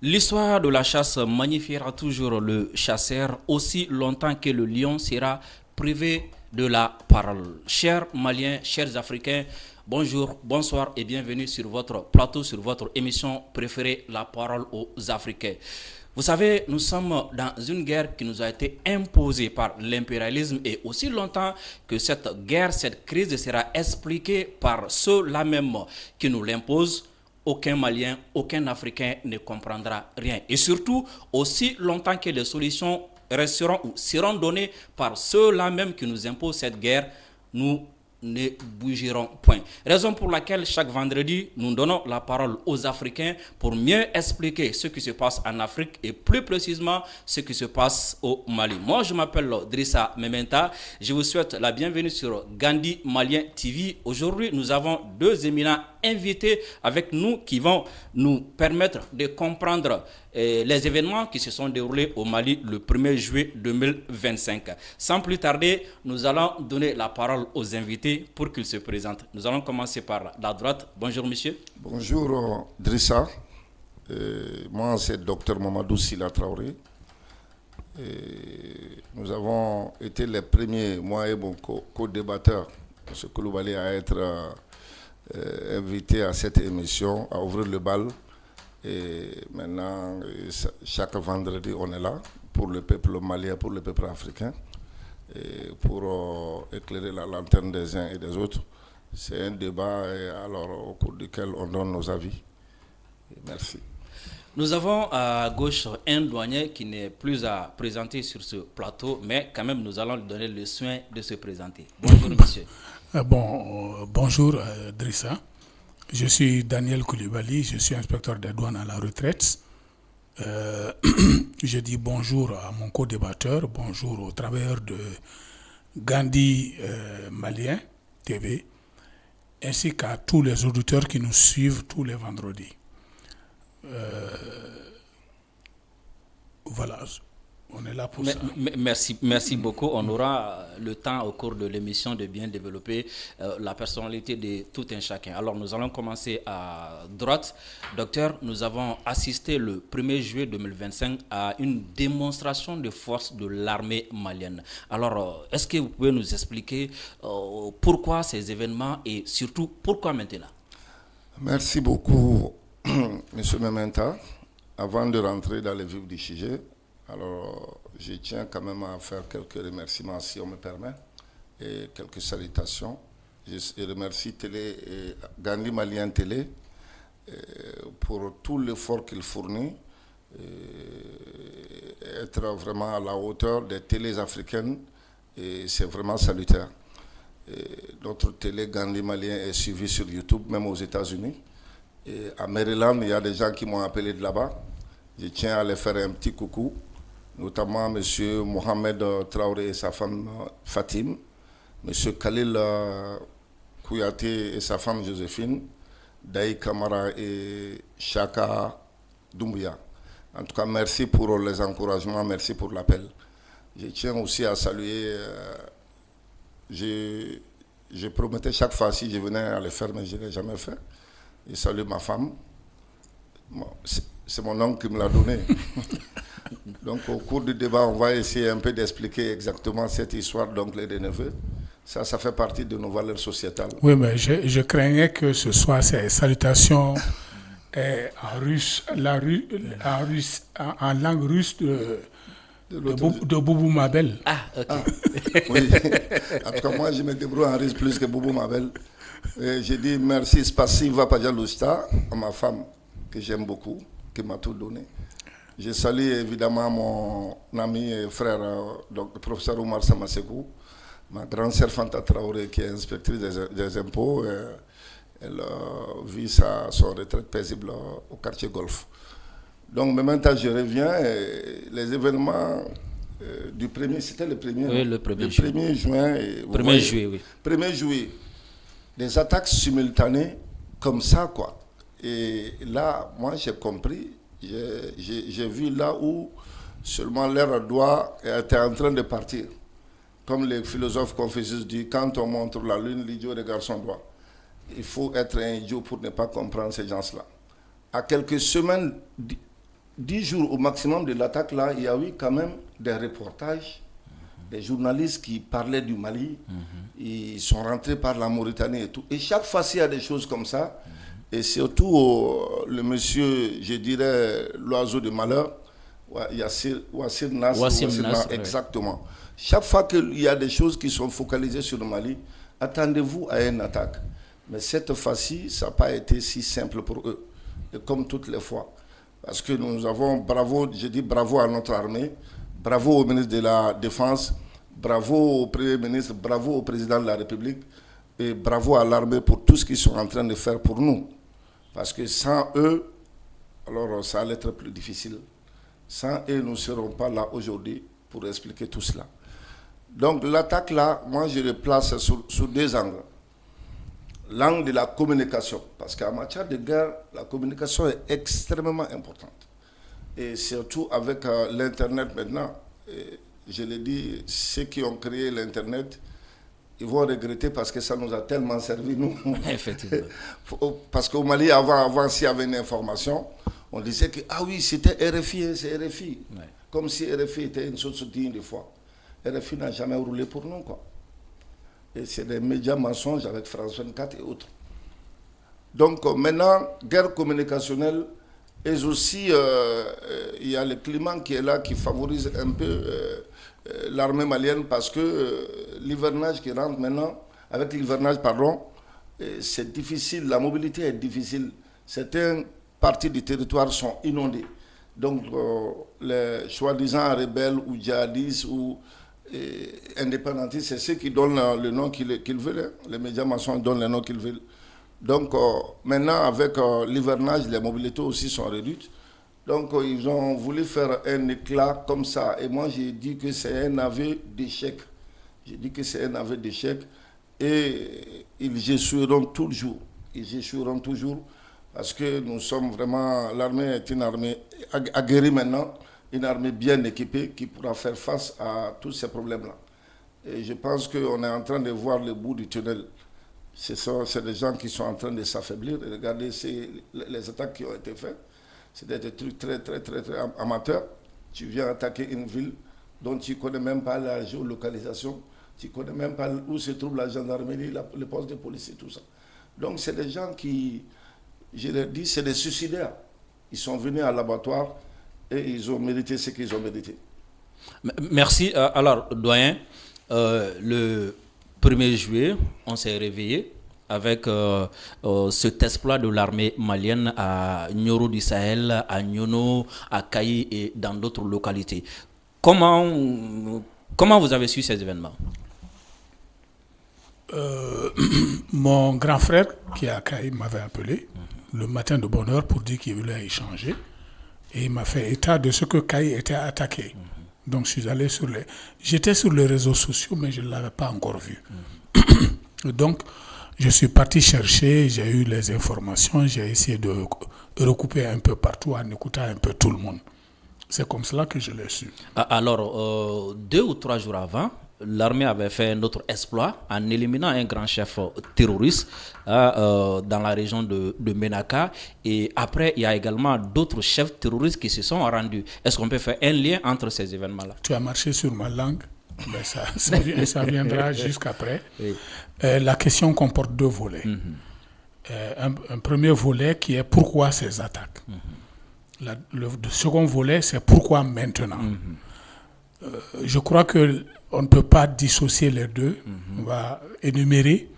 L'histoire de la chasse magnifiera toujours le chasseur aussi longtemps que le lion sera privé de la parole. Chers Maliens, chers Africains, bonjour, bonsoir et bienvenue sur votre plateau, sur votre émission préférée, La Parole aux Africains. Vous savez, nous sommes dans une guerre qui nous a été imposée par l'impérialisme et aussi longtemps que cette guerre, cette crise sera expliquée par ceux-là même qui nous l'imposent. Aucun Malien, aucun Africain ne comprendra rien. Et surtout, aussi longtemps que les solutions resteront ou seront données par ceux-là même qui nous imposent cette guerre, nous ne bougerons point. Raison pour laquelle chaque vendredi, nous donnons la parole aux Africains pour mieux expliquer ce qui se passe en Afrique et plus précisément ce qui se passe au Mali. Moi, je m'appelle Drissa Mementa. Je vous souhaite la bienvenue sur Gandhi Malien TV. Aujourd'hui, nous avons deux éminents invités avec nous qui vont nous permettre de comprendre les événements qui se sont déroulés au Mali le 1er juillet 2025. Sans plus tarder, nous allons donner la parole aux invités pour qu'ils se présentent. Nous allons commencer par la droite. Bonjour monsieur. Bonjour Drissa. Moi c'est Dr Mamadou Sila Traoré. Nous avons été les premiers, moi et mon co-débatteur, M. Koulibaly, à être invité à cette émission, à ouvrir le bal. Et maintenant, chaque vendredi, on est là pour le peuple malien, pour le peuple africain, et pour éclairer la lanterne des uns et des autres. C'est un débat au cours duquel on donne nos avis. Merci. Nous avons à gauche un douanier qui n'est plus à présenter sur ce plateau, mais quand même nous allons lui donner le soin de se présenter. Bonjour monsieur. Bonjour Drissa. Je suis Daniel Koulibaly, je suis inspecteur des douanes à la retraite. Je dis bonjour à mon co-débatteur, bonjour aux travailleurs de Gandhi Malien TV, ainsi qu'à tous les auditeurs qui nous suivent tous les vendredis. Voilà, on est là pour ça. Merci beaucoup. On aura le temps au cours de l'émission de bien développer la personnalité de tout un chacun. Alors nous allons commencer à droite. Docteur, nous avons assisté le 1er juillet 2025 à une démonstration de force de l'armée malienne. Alors, est-ce que vous pouvez nous expliquer pourquoi ces événements et surtout pourquoi maintenant? Merci beaucoup, M. Mementa. Avant de rentrer dans le vif du sujet, alors, je tiens quand même à faire quelques remerciements, si on me permet, et quelques salutations. Je remercie Gandhi Malien Télé pour tout l'effort qu'il fournit, être vraiment à la hauteur des télés africaines, et c'est vraiment salutaire. Notre télé Gandhi Malien est suivie sur YouTube, même aux États-Unis. Et à Maryland, il y a des gens qui m'ont appelé de là-bas. Je tiens à les faire un petit coucou, notamment M. Mohamed Traoré et sa femme Fatim, M. Khalil Kouyaté et sa femme Joséphine, Daï Kamara et Chaka Doumbouya. En tout cas, merci pour les encouragements, merci pour l'appel. Je tiens aussi à saluer, je promettais chaque fois si je venais à le faire, mais je ne l'ai jamais fait. Je salue ma femme. Bon, c'est mon oncle qui me l'a donné. Donc au cours du débat, on va essayer un peu d'expliquer exactement cette histoire d'oncle et de neveu. Ça fait partie de nos valeurs sociétales. Oui, mais je craignais que ce soit ces salutations en russe, en langue russe de Boubou Mabel. Ah, ok. Oui. En tout cas, moi, je me débrouille en russe plus que Boubou Mabel. J'ai dit merci, spasiva pajalousta à ma femme, que j'aime beaucoup, qui m'a tout donné. Je salue évidemment mon ami et frère, donc, le professeur Oumar Samasekou, ma grande sœur Fanta Traoré, qui est inspectrice des impôts. Elle vit son retraite paisible au quartier Golfe. Donc, maintenant, je reviens. Les événements du 1er, c'était le 1er, oui, le 1er juin. 1er juillet, oui. 1er juillet. Des attaques simultanées comme ça, quoi. Et là, moi, j'ai compris. J'ai vu là où seulement l'air doigt était en train de partir. Comme le philosophe Confucius dit, quand on montre la lune, l'idiot regarde son doigt. Il faut être un idiot pour ne pas comprendre ces gens-là. À quelques semaines 10 jours au maximum de l'attaque, là, il y a eu quand même des reportages, des journalistes qui parlaient du Mali, ils sont rentrés par la Mauritanie et tout. Et chaque fois, il y a des choses comme ça, et surtout le monsieur, je dirais, l'oiseau de malheur, Wassim Nasr, exactement. Chaque fois qu'il y a des choses qui sont focalisées sur le Mali, attendez-vous à une attaque. Mais cette fois-ci, ça n'a pas été si simple pour eux, et comme toutes les fois. Parce que nous avons, bravo à notre armée, bravo au ministre de la Défense, bravo au Premier ministre, bravo au Président de la République, et bravo à l'armée pour tout ce qu'ils sont en train de faire pour nous. Parce que sans eux, alors ça allait être plus difficile. Sans eux, nous ne serons pas là aujourd'hui pour expliquer tout cela. Donc l'attaque là, moi je le place sur 2 angles. L'angle de la communication, parce qu'en matière de guerre, la communication est extrêmement importante. Et surtout avec l'Internet maintenant, je l'ai dit, ceux qui ont créé l'Internet, ils vont regretter parce que ça nous a tellement servi, nous. Effectivement. Parce qu'au Mali, avant s'il y avait une information, on disait que, ah oui, c'était RFI, c'est RFI. Ouais. Comme si RFI était une source digne de foi. RFI n'a jamais roulé pour nous, quoi. Et c'est des médias mensonges avec France 24 et autres. Donc maintenant, guerre communicationnelle, et aussi il y a le climat qui est là, qui favorise un peu l'armée malienne, parce que l'hivernage qui rentre maintenant, avec l'hivernage, pardon, c'est difficile, la mobilité est difficile. Certaines parties du territoire sont inondées. Donc les soi-disant rebelles ou djihadistes ou indépendantistes, c'est ceux qui donnent le nom qu'ils veulent. Les médias mensonges donnent le nom qu'ils veulent. Donc maintenant, avec l'hivernage, les mobilités aussi sont réduites. Donc ils ont voulu faire un éclat comme ça. Et moi, j'ai dit que c'est un aveu d'échec. J'ai dit que c'est un aveu d'échec. Et ils échoueront toujours. Ils échoueront toujours. Parce que nous sommes vraiment... L'armée est une armée aguerrie maintenant. Une armée bien équipée qui pourra faire face à tous ces problèmes-là. Et je pense qu'on est en train de voir le bout du tunnel. C'est des gens qui sont en train de s'affaiblir. Regardez les attaques qui ont été faites. C'est des trucs très amateurs. Tu viens attaquer une ville dont tu ne connais même pas la géolocalisation. Tu ne connais même pas où se trouve la gendarmerie, le poste de police et tout ça. Donc c'est des gens qui, je leur dis, c'est des suicidaires. Ils sont venus à l'abattoir et ils ont mérité ce qu'ils ont mérité. Merci. Alors, doyen, le 1er juillet, on s'est réveillé avec cet exploit de l'armée malienne à Nioro du Sahel, à Nyono, à Kayi et dans d'autres localités. Comment vous avez su ces événements? Mon grand frère qui est à Kayi m'avait appelé le matin de bonne heure pour dire qu'il voulait échanger. Et il m'a fait état de ce que Kayi était attaqué. Donc je suis allé j'étais sur les réseaux sociaux, mais je ne l'avais pas encore vu. Donc je suis parti chercher, j'ai eu les informations, j'ai essayé de recouper un peu partout en écoutant un peu tout le monde. C'est comme cela que je l'ai su. Alors, 2 ou 3 jours avant, l'armée avait fait un autre exploit en éliminant un grand chef terroriste dans la région de Ménaka. Et après, il y a également d'autres chefs terroristes qui se sont rendus. Est-ce qu'on peut faire un lien entre ces événements-là? Tu as marché sur ma langue, mais ça viendra jusqu'apraprès. Oui. La question comporte 2 volets. Un premier volet qui est pourquoi ces attaques. Le second volet, c'est pourquoi maintenant. Je crois qu'on ne peut pas dissocier les deux. On va énumérer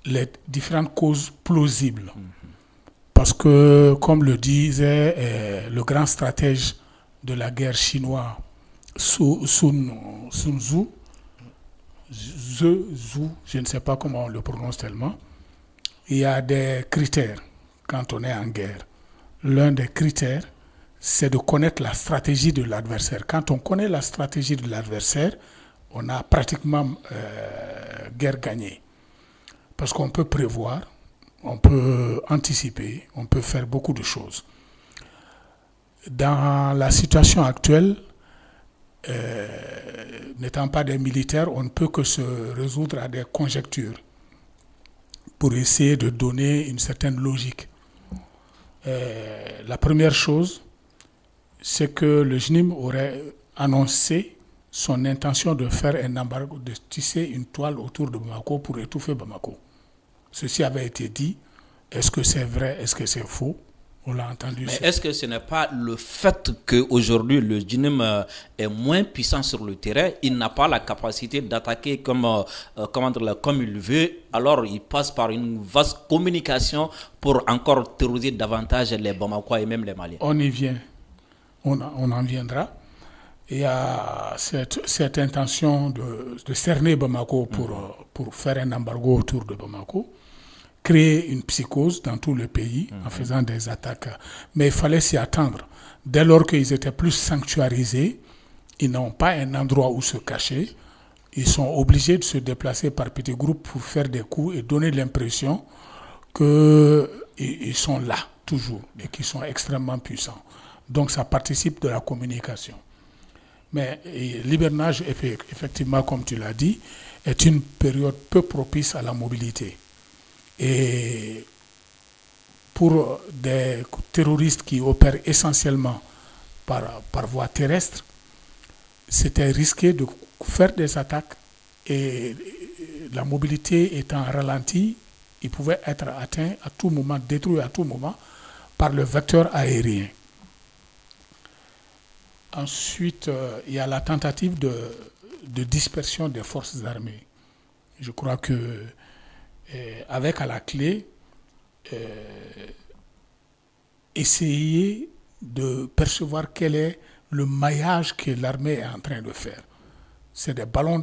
les différentes causes plausibles. Parce que, comme le disait le grand stratège de la guerre chinois, Sun Tzu, je ne sais pas comment on le prononce tellement, il y a des critères quand on est en guerre. L'un des critères, c'est de connaître la stratégie de l'adversaire. Quand on connaît la stratégie de l'adversaire, on a pratiquement guerre gagnée. Parce qu'on peut prévoir, on peut anticiper, on peut faire beaucoup de choses. Dans la situation actuelle, n'étant pas des militaires, on ne peut que se résoudre à des conjectures pour essayer de donner une certaine logique. La première chose, c'est que le JNIM aurait annoncé son intention de faire un embargo, de tisser une toile autour de Bamako pour étouffer Bamako. Ceci avait été dit. Est-ce que c'est vrai? Est-ce que c'est faux? On l'a entendu. Mais est-ce que ce n'est pas le fait qu'aujourd'hui le JNIM est moins puissant sur le terrain, il n'a pas la capacité d'attaquer comme il veut, alors il passe par une vaste communication pour encore terroriser davantage les Bamakois et même les Maliens? On y vient, on en viendra. Il y a cette intention de cerner Bamako pour faire un embargo autour de Bamako, créer une psychose dans tout le pays en faisant des attaques. Mais il fallait s'y attendre. Dès lors qu'ils étaient plus sanctuarisés, ils n'ont pas un endroit où se cacher. Ils sont obligés de se déplacer par petits groupes pour faire des coups et donner l'impression qu'ils sont là, toujours, et qu'ils sont extrêmement puissants. Donc ça participe de la communication. Mais l'hivernage, effectivement, comme tu l'as dit, est une période peu propice à la mobilité. Et pour des terroristes qui opèrent essentiellement par voie terrestre, c'était risqué de faire des attaques et la mobilité étant ralentie, ils pouvaient être atteints à tout moment, détruits à tout moment par le vecteur aérien. Ensuite, il y a la tentative de dispersion des forces armées. Je crois que avec à la clé essayer de percevoir quel est le maillage que l'armée est en train de faire. C'est des ballons,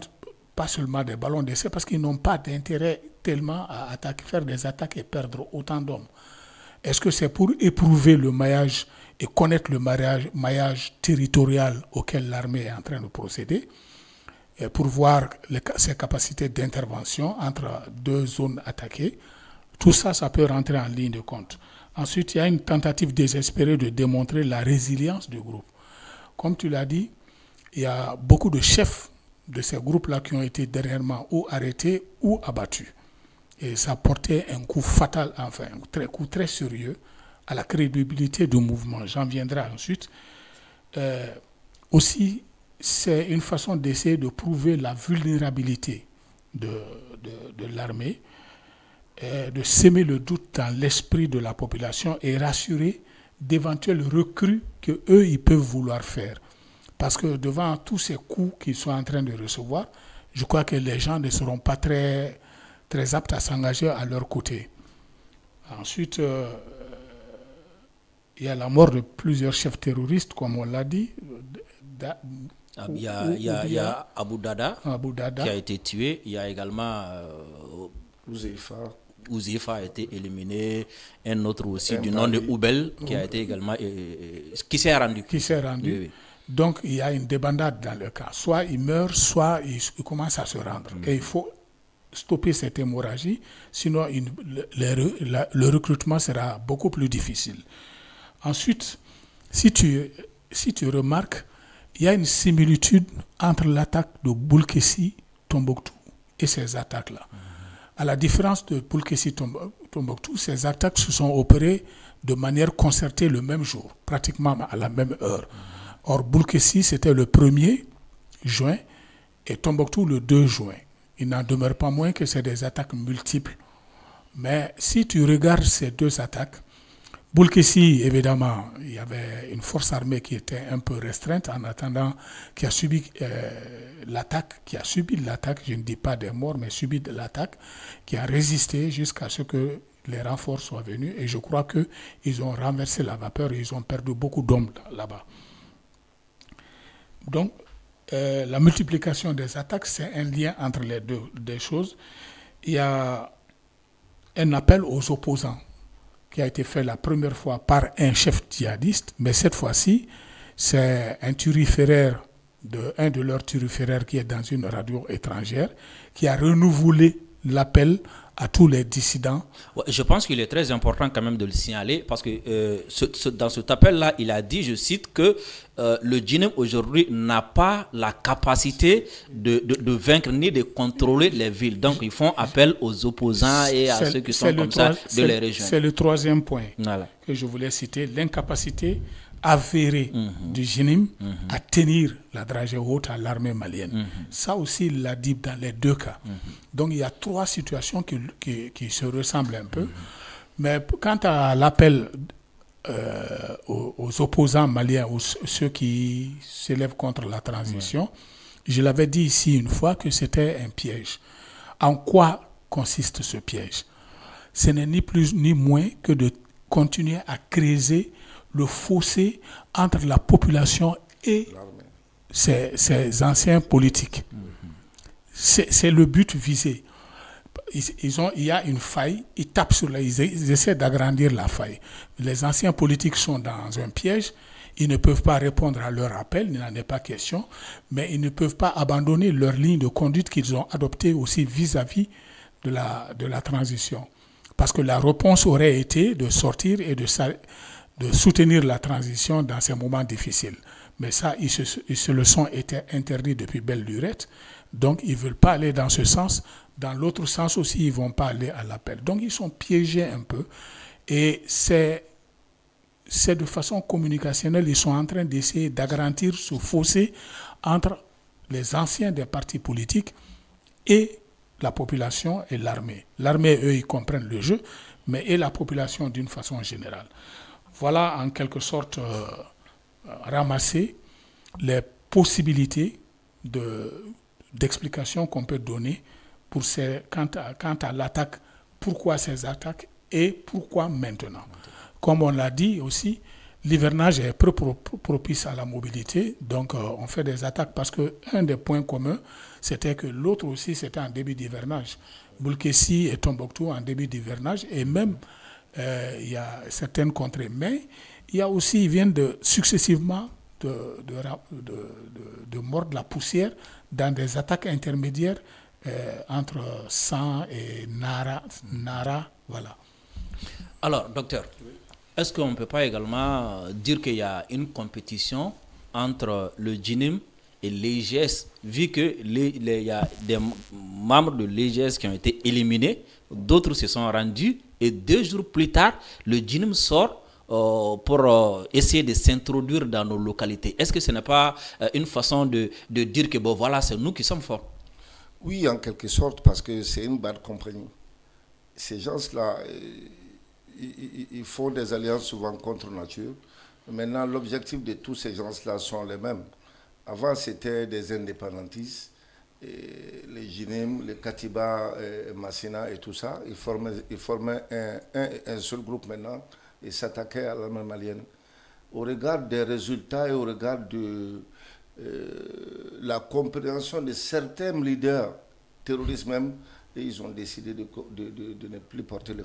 pas seulement des ballons d'essai, parce qu'ils n'ont pas d'intérêt tellement à faire des attaques et perdre autant d'hommes. Est-ce que c'est pour éprouver le maillage et connaître le maillage territorial auquel l'armée est en train de procéder, pour voir ses capacités d'intervention entre deux zones attaquées? Tout ça, ça peut rentrer en ligne de compte. Ensuite, il y a une tentative désespérée de démontrer la résilience du groupe. Comme tu l'as dit, il y a beaucoup de chefs de ces groupes-là qui ont été dernièrement ou arrêtés ou abattus. Et ça portait un coup fatal, enfin un coup très sérieux à la crédibilité du mouvement. J'en viendrai ensuite. Aussi, c'est une façon d'essayer de prouver la vulnérabilité de l'armée, de s'aimer le doute dans l'esprit de la population et rassurer d'éventuels recrues qu'eux, ils peuvent vouloir faire. Parce que devant tous ces coups qu'ils sont en train de recevoir, je crois que les gens ne seront pas très, très aptes à s'engager à leur côté. Ensuite, il y a la mort de plusieurs chefs terroristes, comme on l'a dit. Il y a Abou Dada qui a été tué. Il y a également Ouzeifa a été éliminé. Un autre aussi du nom de Oubel qui a été également qui s'est rendu. Oui. Donc il y a une débandade dans le cas. Soit il meurt, soit il commence à se rendre. Et il faut stopper cette hémorragie, sinon le recrutement sera beaucoup plus difficile. Ensuite, si tu remarques, il y a une similitude entre l'attaque de Boulkessi-Tombouctou et ces attaques-là. À la différence de Boulkessi-Tombouctou, ces attaques se sont opérées de manière concertée le même jour, pratiquement à la même heure. Or, Boulkessi, c'était le 1er juin et Tombouctou le 2 juin. Il n'en demeure pas moins que c'est des attaques multiples. Mais si tu regardes ces deux attaques, Boulkessi, évidemment, il y avait une force armée qui était un peu restreinte en attendant, qui a subi l'attaque, je ne dis pas des morts, mais subi de l'attaque, qui a résisté jusqu'à ce que les renforts soient venus. Et je crois qu'ils ont renversé la vapeur et ils ont perdu beaucoup d'hommes là-bas. Donc, la multiplication des attaques, c'est un lien entre les deux choses. Il y a un appel aux opposants qui a été fait la première fois par un chef djihadiste, mais cette fois-ci, c'est un de leurs turiféraires qui est dans une radio étrangère, qui a renouvelé l'appel à tous les dissidents. Ouais, je pense qu'il est très important quand même de le signaler, parce que dans cet appel-là, il a dit, je cite, que le JNIM aujourd'hui n'a pas la capacité de vaincre ni de contrôler les villes. Donc ils font appel aux opposants et à ceux qui sont comme ça de les rejoindre. C'est le troisième point que je voulais citer, l'incapacité avéré du GNIM à tenir la dragée haute à l'armée malienne. Ça aussi, il l'a dit dans les deux cas. Donc, il y a trois situations qui se ressemblent un peu. Mais quant à l'appel aux opposants maliens, ceux qui s'élèvent contre la transition, je l'avais dit ici une fois que c'était un piège. En quoi consiste ce piège? Ce n'est ni plus ni moins que de continuer à creuser le fossé entre la population et ces anciens politiques. C'est le but visé. Il y a une faille, ils tapent sur ils essaient d'agrandir la faille. Les anciens politiques sont dans un piège, ils ne peuvent pas répondre à leur appel, il n'en est pas question, mais ils ne peuvent pas abandonner leur ligne de conduite qu'ils ont adoptée aussi vis-à-vis de la transition. Parce que la réponse aurait été de sortir et de soutenir la transition dans ces moments difficiles. Mais ça, ils se le sont interdits depuis belle lurette. Donc, ils ne veulent pas aller dans ce sens. Dans l'autre sens aussi, ils ne vont pas aller à l'appel. Donc, ils sont piégés un peu. Et c'est de façon communicationnelle, ils sont en train d'essayer d'agrandir ce fossé entre les anciens des partis politiques et la population et l'armée. L'armée, eux, ils comprennent le jeu, mais et la population d'une façon générale. Voilà en quelque sorte ramasser les possibilités d'explication qu'on peut donner pour quant à l'attaque, pourquoi ces attaques et pourquoi maintenant. Comme on l'a dit aussi, l'hivernage est peu propice à la mobilité, donc on fait des attaques parce qu'un des points communs, c'était que l'autre aussi, c'était en début d'hivernage. Boulkessi et Tombouctou en début d'hivernage, et même il y a certaines contrées. Mais il y a aussi, ils viennent successivement de mordre la poussière dans des attaques intermédiaires entre San et Nara, voilà. Alors, docteur, est-ce qu'on ne peut pas également dire qu'il y a une compétition entre le GNIM et l'EGS, vu qu'il y a des membres de l'EGS qui ont été éliminés, d'autres se sont rendus, et 2 jours plus tard, le GNIM sort pour essayer de s'introduire dans nos localités. Est-ce que ce n'est pas une façon de dire que bon, voilà, c'est nous qui sommes forts? Oui, en quelque sorte, parce que c'est une bande compagnie. Ces gens-là, ils font des alliances souvent contre nature. Maintenant, l'objectif de tous ces gens-là sont les mêmes. Avant, c'était des indépendantistes, les GNIM, les Katiba, Massina et tout ça. Ils formaient un seul groupe maintenant et s'attaquaient à l'armée malienne. Au regard des résultats et au regard de la compréhension de certains leaders terroristes même, et ils ont décidé de ne plus porter le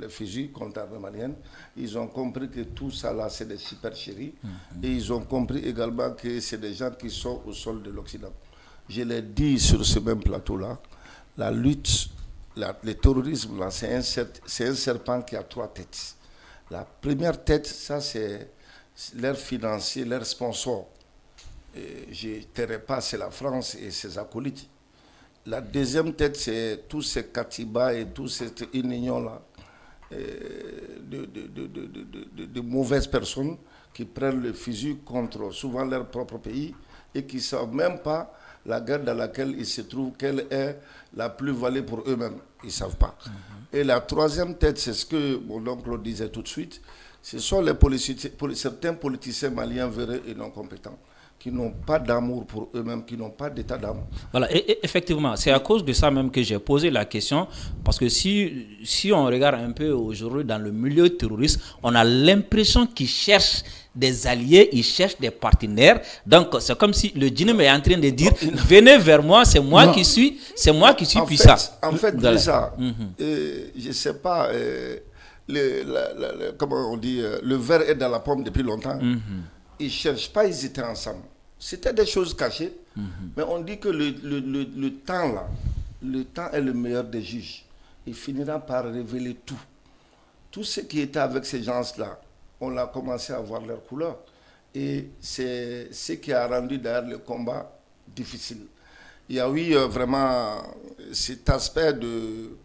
fusil contre l'armée malienne. Ils ont compris que tout ça là, c'est des supercheries. Et ils ont compris également que c'est des gens qui sont au sol de l'Occident. Je l'ai dit sur ce même plateau-là, la lutte, le terrorisme, c'est un serpent qui a 3 têtes. La première tête, ça c'est leurs financiers, leurs sponsors. Je ne tairai pas, c'est la France et ses acolytes. La deuxième tête, c'est tous ces Katiba et toute cette union-là de mauvaises personnes qui prennent le fusil contre souvent leur propre pays et qui ne savent même pas la guerre dans laquelle ils se trouvent, quelle est la plus-value pour eux-mêmes. Ils ne savent pas. Et la troisième tête, c'est ce que mon oncle disait tout de suite, ce sont certains politiciens maliens véreux et non compétents, qui n'ont pas d'amour pour eux-mêmes, qui n'ont pas d'état d'âme. Voilà, et effectivement, c'est à cause de ça même que j'ai posé la question, parce que si on regarde un peu aujourd'hui dans le milieu terroriste, on a l'impression qu'ils cherchent des alliés, ils cherchent des partenaires. Donc c'est comme si le GNIM est en train de dire venez vers moi, c'est moi qui suis puissant. En fait, ça, je ne sais pas, comment on dit, le verre est dans la pomme depuis longtemps. Ils ne cherchent pas, ils étaient ensemble. C'était des choses cachées, mais on dit que le temps là, le temps est le meilleur des juges. Il finira par révéler tout. Tout ce qui était avec ces gens-là, on a commencé à voir leur couleur. Et c'est ce qui a rendu d'ailleurs le combat difficile. Il y a eu vraiment cet aspect de,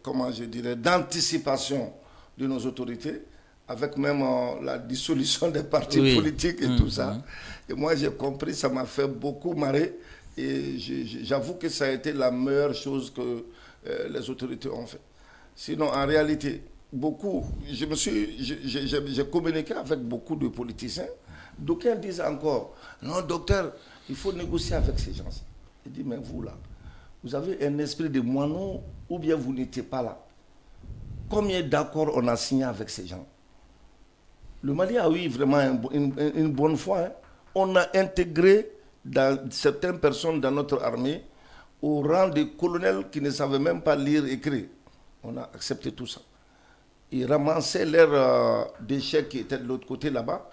comment je dirais, d'anticipation de nos autorités avec même la dissolution des partis politiques et tout ça. Et moi, j'ai compris, ça m'a fait beaucoup marrer. Et j'avoue que ça a été la meilleure chose que les autorités ont fait. Sinon, en réalité, j'ai communiqué avec beaucoup de politiciens. D'aucuns disent encore, non, docteur, il faut négocier avec ces gens. Je dis, mais vous là, vous avez un esprit de moineau ou bien vous n'étiez pas là. Combien d'accords on a signé avec ces gens? Le Mali a eu vraiment une bonne foi. Hein. On a intégré certaines personnes dans notre armée au rang de colonels qui ne savaient même pas lire et écrire. On a accepté tout ça. Ils ramassaient leurs déchets qui étaient de l'autre côté là-bas.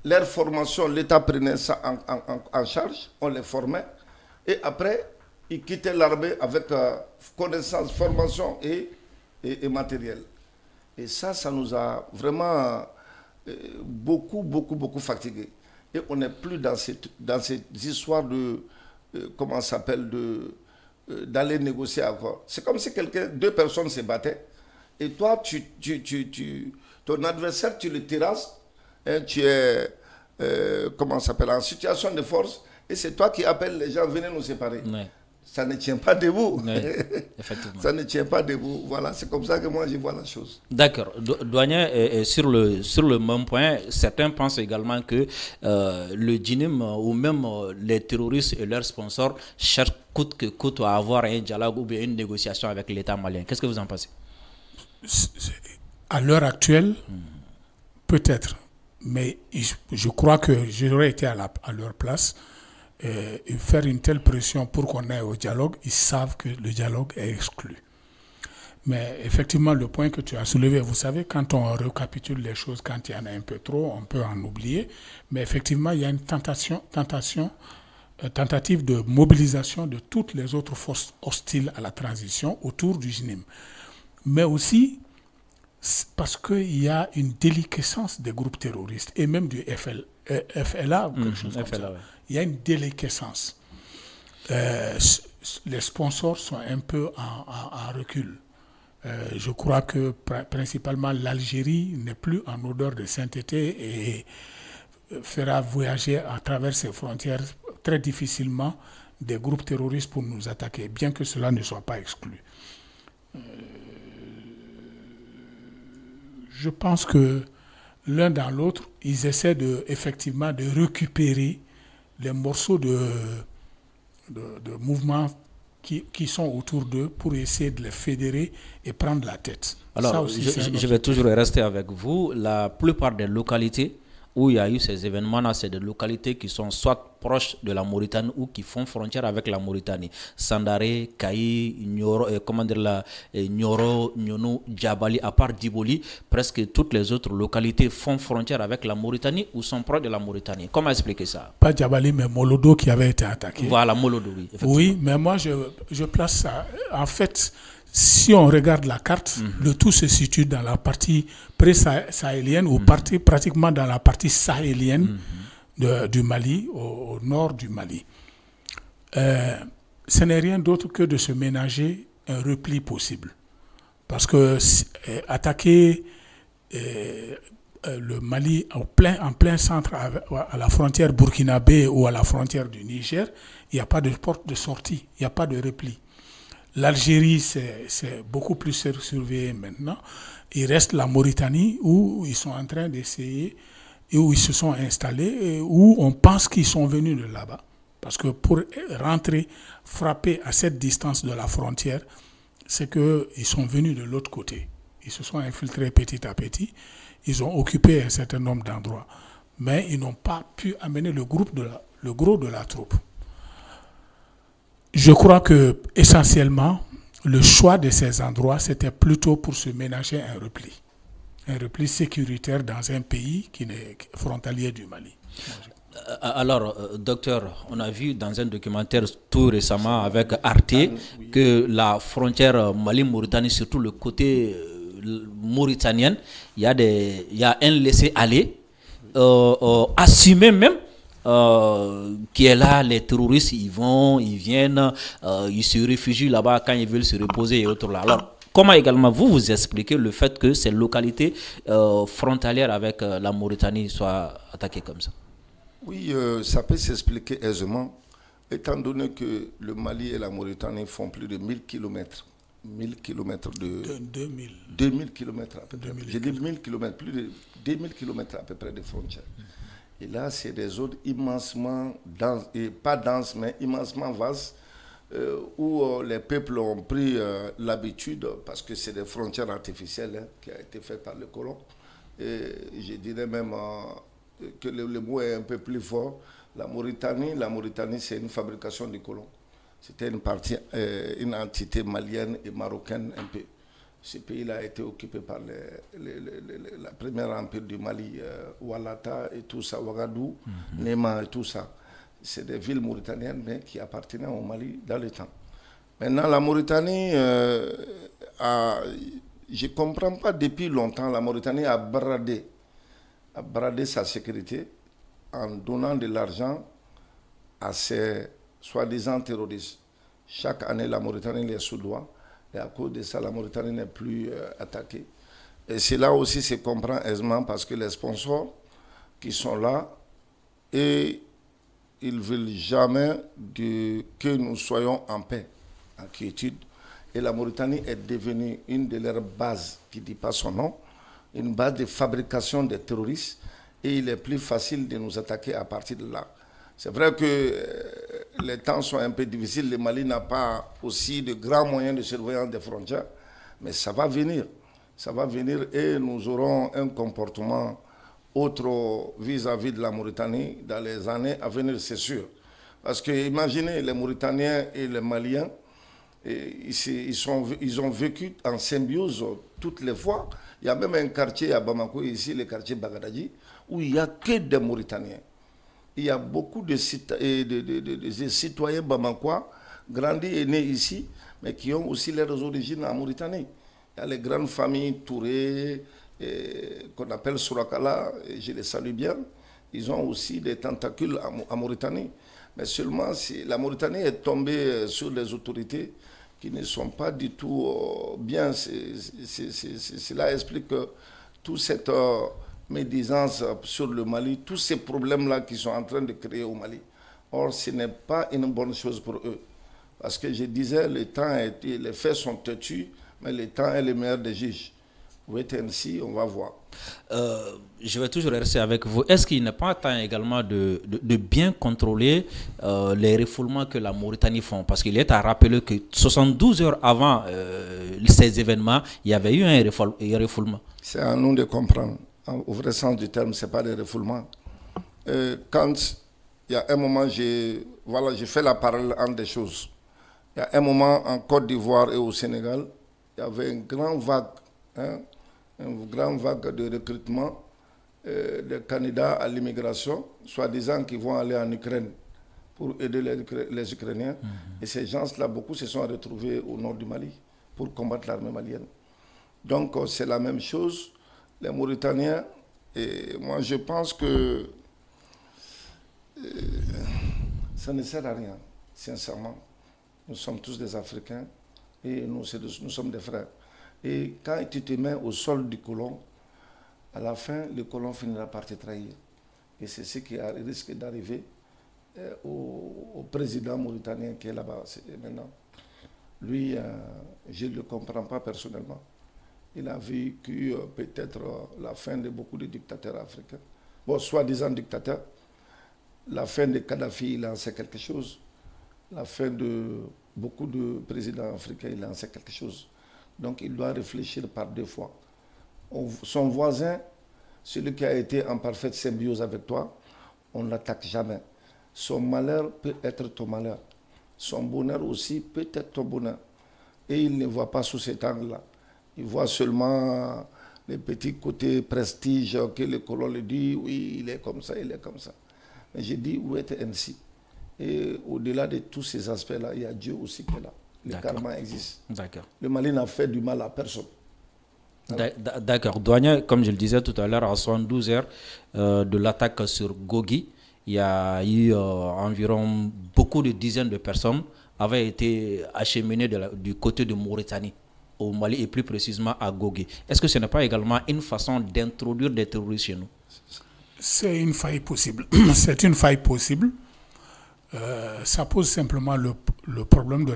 Leur formation, l'État prenait ça en charge, on les formait. Et après, ils quittaient l'armée avec connaissance, formation et matériel. Et ça nous a vraiment beaucoup fatigués. Et on n'est plus dans cette histoire de, comment ça s'appelle, d'aller négocier encore. C'est comme si deux personnes se battaient. Et toi, ton adversaire, tu le terrasses, hein, tu es, comment ça s'appelle, en situation de force, et c'est toi qui appelles les gens, venez nous séparer. Oui. Ça ne tient pas debout. Oui, effectivement. Ça ne tient pas debout. Voilà, c'est comme ça que moi je vois la chose. D'accord. Douanier, sur le même point, certains pensent également que le DJINIM ou même les terroristes et leurs sponsors cherchent coûte que coûte à avoir un dialogue ou bien une négociation avec l'État malien. Qu'est-ce que vous en pensez? À l'heure actuelle, peut-être. Mais je crois que j'aurais été à leur place. Faire une telle pression pour qu'on aille au dialogue, ils savent que le dialogue est exclu. Mais effectivement, le point que tu as soulevé, vous savez, quand on récapitule les choses, quand il y en a un peu trop, on peut en oublier. Mais effectivement, il y a une tentative de mobilisation de toutes les autres forces hostiles à la transition autour du DJINIM. Mais aussi parce qu'il y a une déliquescence des groupes terroristes et même du FLA ou quelque chose comme ça. Ouais. Il y a une déliquescence. Les sponsors sont un peu en recul. Je crois que principalement l'Algérie n'est plus en odeur de sainteté et fera voyager à travers ses frontières très difficilement des groupes terroristes pour nous attaquer, bien que cela ne soit pas exclu. Je pense que l'un dans l'autre, ils essaient effectivement de récupérer les morceaux de mouvements qui sont autour d'eux pour essayer de les fédérer et prendre la tête. Alors, je vais toujours rester avec vous. La plupart des localités où il y a eu ces événements-là, c'est des localités qui sont soit proches de la Mauritanie ou qui font frontière avec la Mauritanie. Sandaré, Kayi, Nioro, Nioro, Nyonou, Djabali, à part Djiboli, presque toutes les autres localités font frontière avec la Mauritanie ou sont proches de la Mauritanie. Comment expliquer ça? Pas Djabali, mais Molodo qui avait été attaqué. Voilà, Molodo, oui. Oui, mais moi je place ça. En fait, si on regarde la carte, le tout se situe dans la partie pré-sahélienne ou pratiquement dans la partie sahélienne du Mali, au nord du Mali. Ce n'est rien d'autre que de se ménager un repli possible. Parce que attaquer le Mali en plein centre à la frontière burkinabé ou à la frontière du Niger, il n'y a pas de porte de sortie, il n'y a pas de repli. L'Algérie, c'est beaucoup plus surveillé maintenant. Il reste la Mauritanie où ils sont en train d'essayer et où ils se sont installés et où on pense qu'ils sont venus de là-bas. Parce que pour rentrer, frapper à cette distance de la frontière, c'est qu'ils sont venus de l'autre côté. Ils se sont infiltrés petit à petit. Ils ont occupé un certain nombre d'endroits. Mais ils n'ont pas pu amener le gros de la troupe. Je crois que essentiellement, le choix de ces endroits, c'était plutôt pour se ménager un repli sécuritaire dans un pays qui n'est frontalier du Mali. Alors, docteur, on a vu dans un documentaire tout récemment avec Arte que la frontière Mali-Mauritanie, surtout le côté mauritanien, il y a un laisser-aller assumé même. Qui est là, les terroristes, ils viennent, ils se réfugient là-bas quand ils veulent se reposer et autres là. Alors, comment également vous expliquez le fait que ces localités frontalières avec la Mauritanie soient attaquées comme ça? Oui, ça peut s'expliquer aisément, étant donné que le Mali et la Mauritanie font plus de 1000 km. 1000 km de... 2000 km à peu près. J'ai dit 1000 km, plus de 2000 km à peu près de frontières. Et là, c'est des zones immensement denses, et pas denses, mais immensement vastes, où les peuples ont pris l'habitude, parce que c'est des frontières artificielles qui ont été faites par les colons. Et je dirais même que le mot est un peu plus fort. La Mauritanie, c'est une fabrication des colons. C'était une entité malienne et marocaine un peu. Ce pays-là a été occupé par la première empire du Mali, Oualata et tout ça, Ouagadou, Néma et tout ça. C'est des villes mauritaniennes, mais qui appartenaient au Mali dans le temps. Maintenant, la Mauritanie, je ne comprends pas, depuis longtemps, la Mauritanie a bradé sa sécurité en donnant de l'argent à ses soi-disant terroristes. Chaque année, la Mauritanie les sous-doit. Et à cause de ça, la Mauritanie n'est plus attaquée. Et cela aussi se comprend aisément parce que les sponsors qui sont là, et ils ne veulent jamais que nous soyons en paix, en quiétude. Et la Mauritanie est devenue une de leurs bases, qui ne dit pas son nom, une base de fabrication des terroristes. Et il est plus facile de nous attaquer à partir de là. C'est vrai que les temps sont un peu difficiles. Le Mali n'a pas aussi de grands moyens de surveillance des frontières. Mais ça va venir. Ça va venir et nous aurons un comportement autre vis-à-vis de la Mauritanie dans les années à venir, c'est sûr. Parce que imaginez les Mauritaniens et les Maliens, ils ont vécu en symbiose toutes les fois. Il y a même un quartier à Bamako, ici, le quartier Bagdadi, où il n'y a que des Mauritaniens. Il y a beaucoup de citoyens bamakois, grandis et nés ici, mais qui ont aussi leurs origines en Mauritanie. Il y a les grandes familles Touré, qu'on appelle Sourakala, et je les salue bien. Ils ont aussi des tentacules en Mauritanie. Mais seulement si la Mauritanie est tombée sur les autorités qui ne sont pas du tout bien. Cela explique que toute cette médisance sur le Mali, tous ces problèmes-là qu'ils sont en train de créer au Mali. Or, ce n'est pas une bonne chose pour eux. Parce que je disais, les faits sont têtus, mais le temps est le meilleur des juges. Wait and see, on va voir. Je vais toujours rester avec vous. Est-ce qu'il n'est pas temps également de bien contrôler les refoulements que la Mauritanie font? Parce qu'il est à rappeler que 72 heures avant ces événements, il y avait eu un refoulement. C'est à nous de comprendre. Au vrai sens du terme, ce n'est pas des refoulements. Quand il y a un moment, j'ai fait la parole entre des choses. Il y a un moment en Côte d'Ivoire et au Sénégal, il y avait une grande vague de recrutement des candidats à l'immigration, soi-disant qu'ils vont aller en Ukraine pour aider les Ukrainiens. Et ces gens-là, beaucoup se sont retrouvés au nord du Mali pour combattre l'armée malienne. Donc c'est la même chose. Les Mauritaniens, et moi je pense que ça ne sert à rien, sincèrement. Nous sommes tous des Africains et nous sommes des frères. Et quand tu te mets au sol du colon, à la fin, le colon finira par te trahir. Et c'est ce qui risque d'arriver au président mauritanien qui est là-bas maintenant. Lui, je ne le comprends pas personnellement. Il a vécu peut-être la fin de beaucoup de dictateurs africains. Bon, soi-disant dictateurs. La fin de Kadhafi, il en sait quelque chose. La fin de beaucoup de présidents africains, il en sait quelque chose. Donc il doit réfléchir par deux fois. Son voisin, celui qui a été en parfaite symbiose avec toi, on ne l'attaque jamais. Son malheur peut être ton malheur. Son bonheur aussi peut être ton bonheur. Et il ne voit pas sous cet angle-là. Il voit seulement les petits côtés prestige que le colon le dit, oui, il est comme ça, il est comme ça. Mais j'ai dit, où est ainsi? Et au-delà de tous ces aspects-là, il y a Dieu aussi qui est là. Le karma existe. Le Mali n'a fait du mal à personne. D'accord. Douanier, comme je le disais tout à l'heure, à 72 heures de l'attaque sur Gogi, il y a eu environ beaucoup de dizaines de personnes avaient été acheminées du côté de Mauritanie. au Mali et plus précisément à Gogé. Est-ce que ce n'est pas également une façon d'introduire des terroristes chez nous? C'est une faille possible. C'est une faille possible. Ça pose simplement le problème de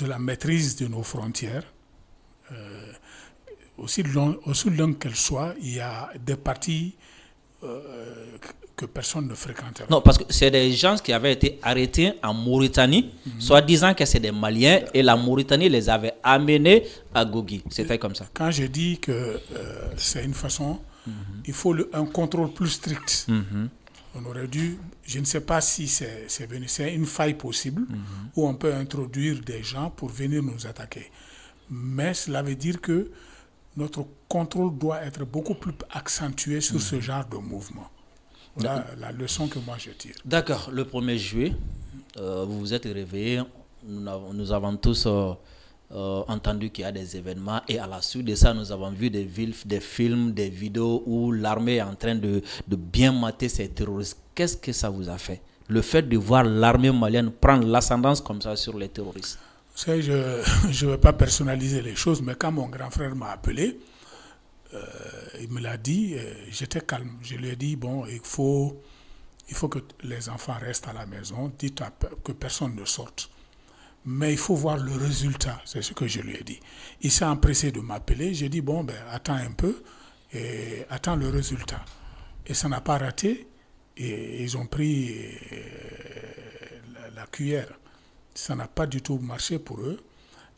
la maîtrise de nos frontières. Aussi longue qu'elle soit, il y a des parties que personne ne fréquente. Non, parce que c'est des gens qui avaient été arrêtés en Mauritanie, soit disant que c'est des Maliens, et la Mauritanie les avait amenés à Gogé. C'était comme ça. Quand je dis que c'est une façon, il faut un contrôle plus strict. On aurait dû, je ne sais pas si c'est venu, c'est une faille possible où on peut introduire des gens pour venir nous attaquer. Mais cela veut dire que notre contrôle doit être beaucoup plus accentué sur ce genre de mouvement. Voilà la leçon que moi je tire. D'accord, le 1er juillet, vous vous êtes réveillés, nous avons tous entendu qu'il y a des événements et à la suite de ça, nous avons vu des films, des vidéos où l'armée est en train de bien mater ces terroristes. Qu'est-ce que ça vous a fait? Le fait de voir l'armée malienne prendre l'ascendance comme ça sur les terroristes. Vous savez, je ne vais pas personnaliser les choses, mais quand mon grand frère m'a appelé, il me l'a dit, j'étais calme. Je lui ai dit, bon, il faut que les enfants restent à la maison, dites que personne ne sorte. Mais il faut voir le résultat, c'est ce que je lui ai dit. Il s'est empressé de m'appeler, j'ai dit, bon, attends un peu, et attends le résultat. Et ça n'a pas raté, et ils ont pris la cuillère. Ça n'a pas du tout marché pour eux.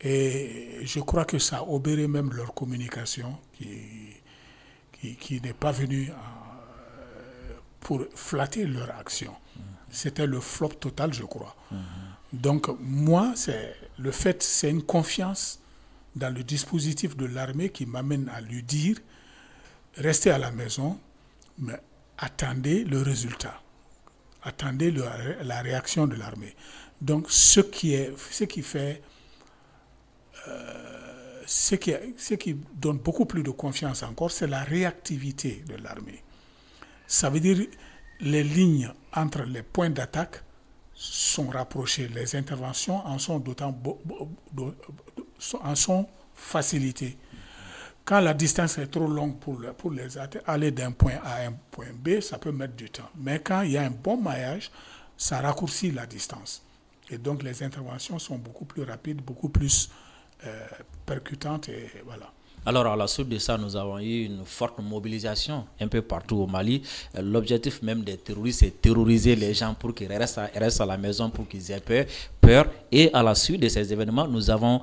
Et je crois que ça a obéré même leur communication qui n'est pas venue pour flatter leur action. C'était le flop total, je crois. Donc moi, c'est une confiance dans le dispositif de l'armée qui m'amène à lui dire, restez à la maison, mais attendez le résultat. Attendez la réaction de l'armée. Donc ce qui donne beaucoup plus de confiance encore, c'est la réactivité de l'armée. Ça veut dire les lignes entre les points d'attaque sont rapprochées, les interventions en sont facilitées. Quand la distance est trop longue pour les aller d'un point A à un point B, ça peut mettre du temps. Mais quand il y a un bon maillage, ça raccourcit la distance. Et donc les interventions sont beaucoup plus rapides, beaucoup plus percutantes. Et voilà. Alors, à la suite de ça, nous avons eu une forte mobilisation un peu partout au Mali. L'objectif même des terroristes, c'est terroriser les gens pour qu'ils restent à la maison, pour qu'ils aient peur. Et à la suite de ces événements, nous avons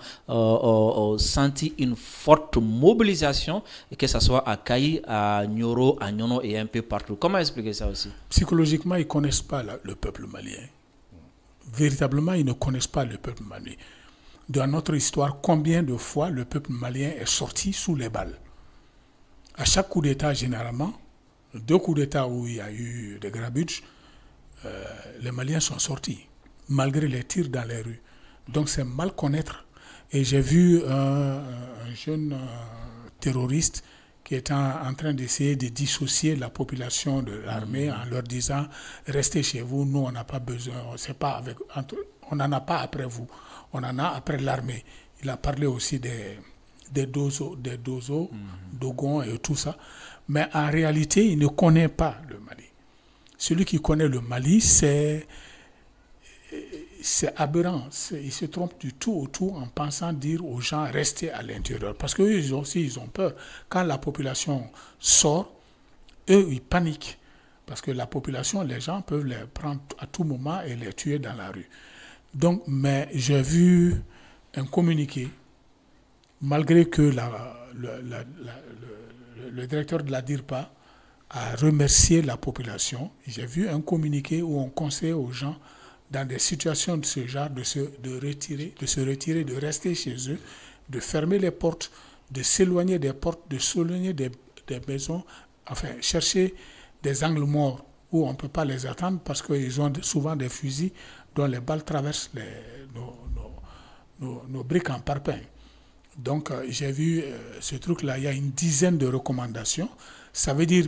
senti une forte mobilisation, que ce soit à Kayi, à Nioro, à Nyono et un peu partout. Comment expliquer ça aussi? Psychologiquement, ils ne connaissent pas le peuple malien. Véritablement, ils ne connaissent pas le peuple malien. Dans notre histoire, combien de fois le peuple malien est sorti sous les balles? À chaque coup d'État, généralement, 2 coups d'État où il y a eu des grabuges, les Maliens sont sortis, malgré les tirs dans les rues. Donc c'est mal connaître. Et j'ai vu un jeune terroriste qui est en train d'essayer de dissocier la population de l'armée en leur disant « Restez chez vous, nous on n'a pas besoin, on n'en a pas après vous. On en a après l'armée. » Il a parlé aussi des Dozo, Dogon et tout ça. Mais en réalité, il ne connaît pas le Mali. Celui qui connaît le Mali, c'est aberrant. Il se trompe du tout au tout en pensant dire aux gens restez à l'intérieur. Parce qu'eux aussi, ils ont peur. Quand la population sort, eux, ils paniquent. Parce que la population, les gens peuvent les prendre à tout moment et les tuer dans la rue. Donc, mais j'ai vu un communiqué, malgré que le directeur de la DIRPA a remercié la population. J'ai vu un communiqué où on conseille aux gens, dans des situations de ce genre, de se retirer, de rester chez eux, de fermer les portes, de s'éloigner des portes, de s'éloigner des maisons, enfin, chercher des angles morts où on ne peut pas les attendre parce qu'ils ont souvent des fusils dont les balles traversent nos briques en parpaing. Donc, j'ai vu ce truc-là. Il y a une dizaine de recommandations. Ça veut dire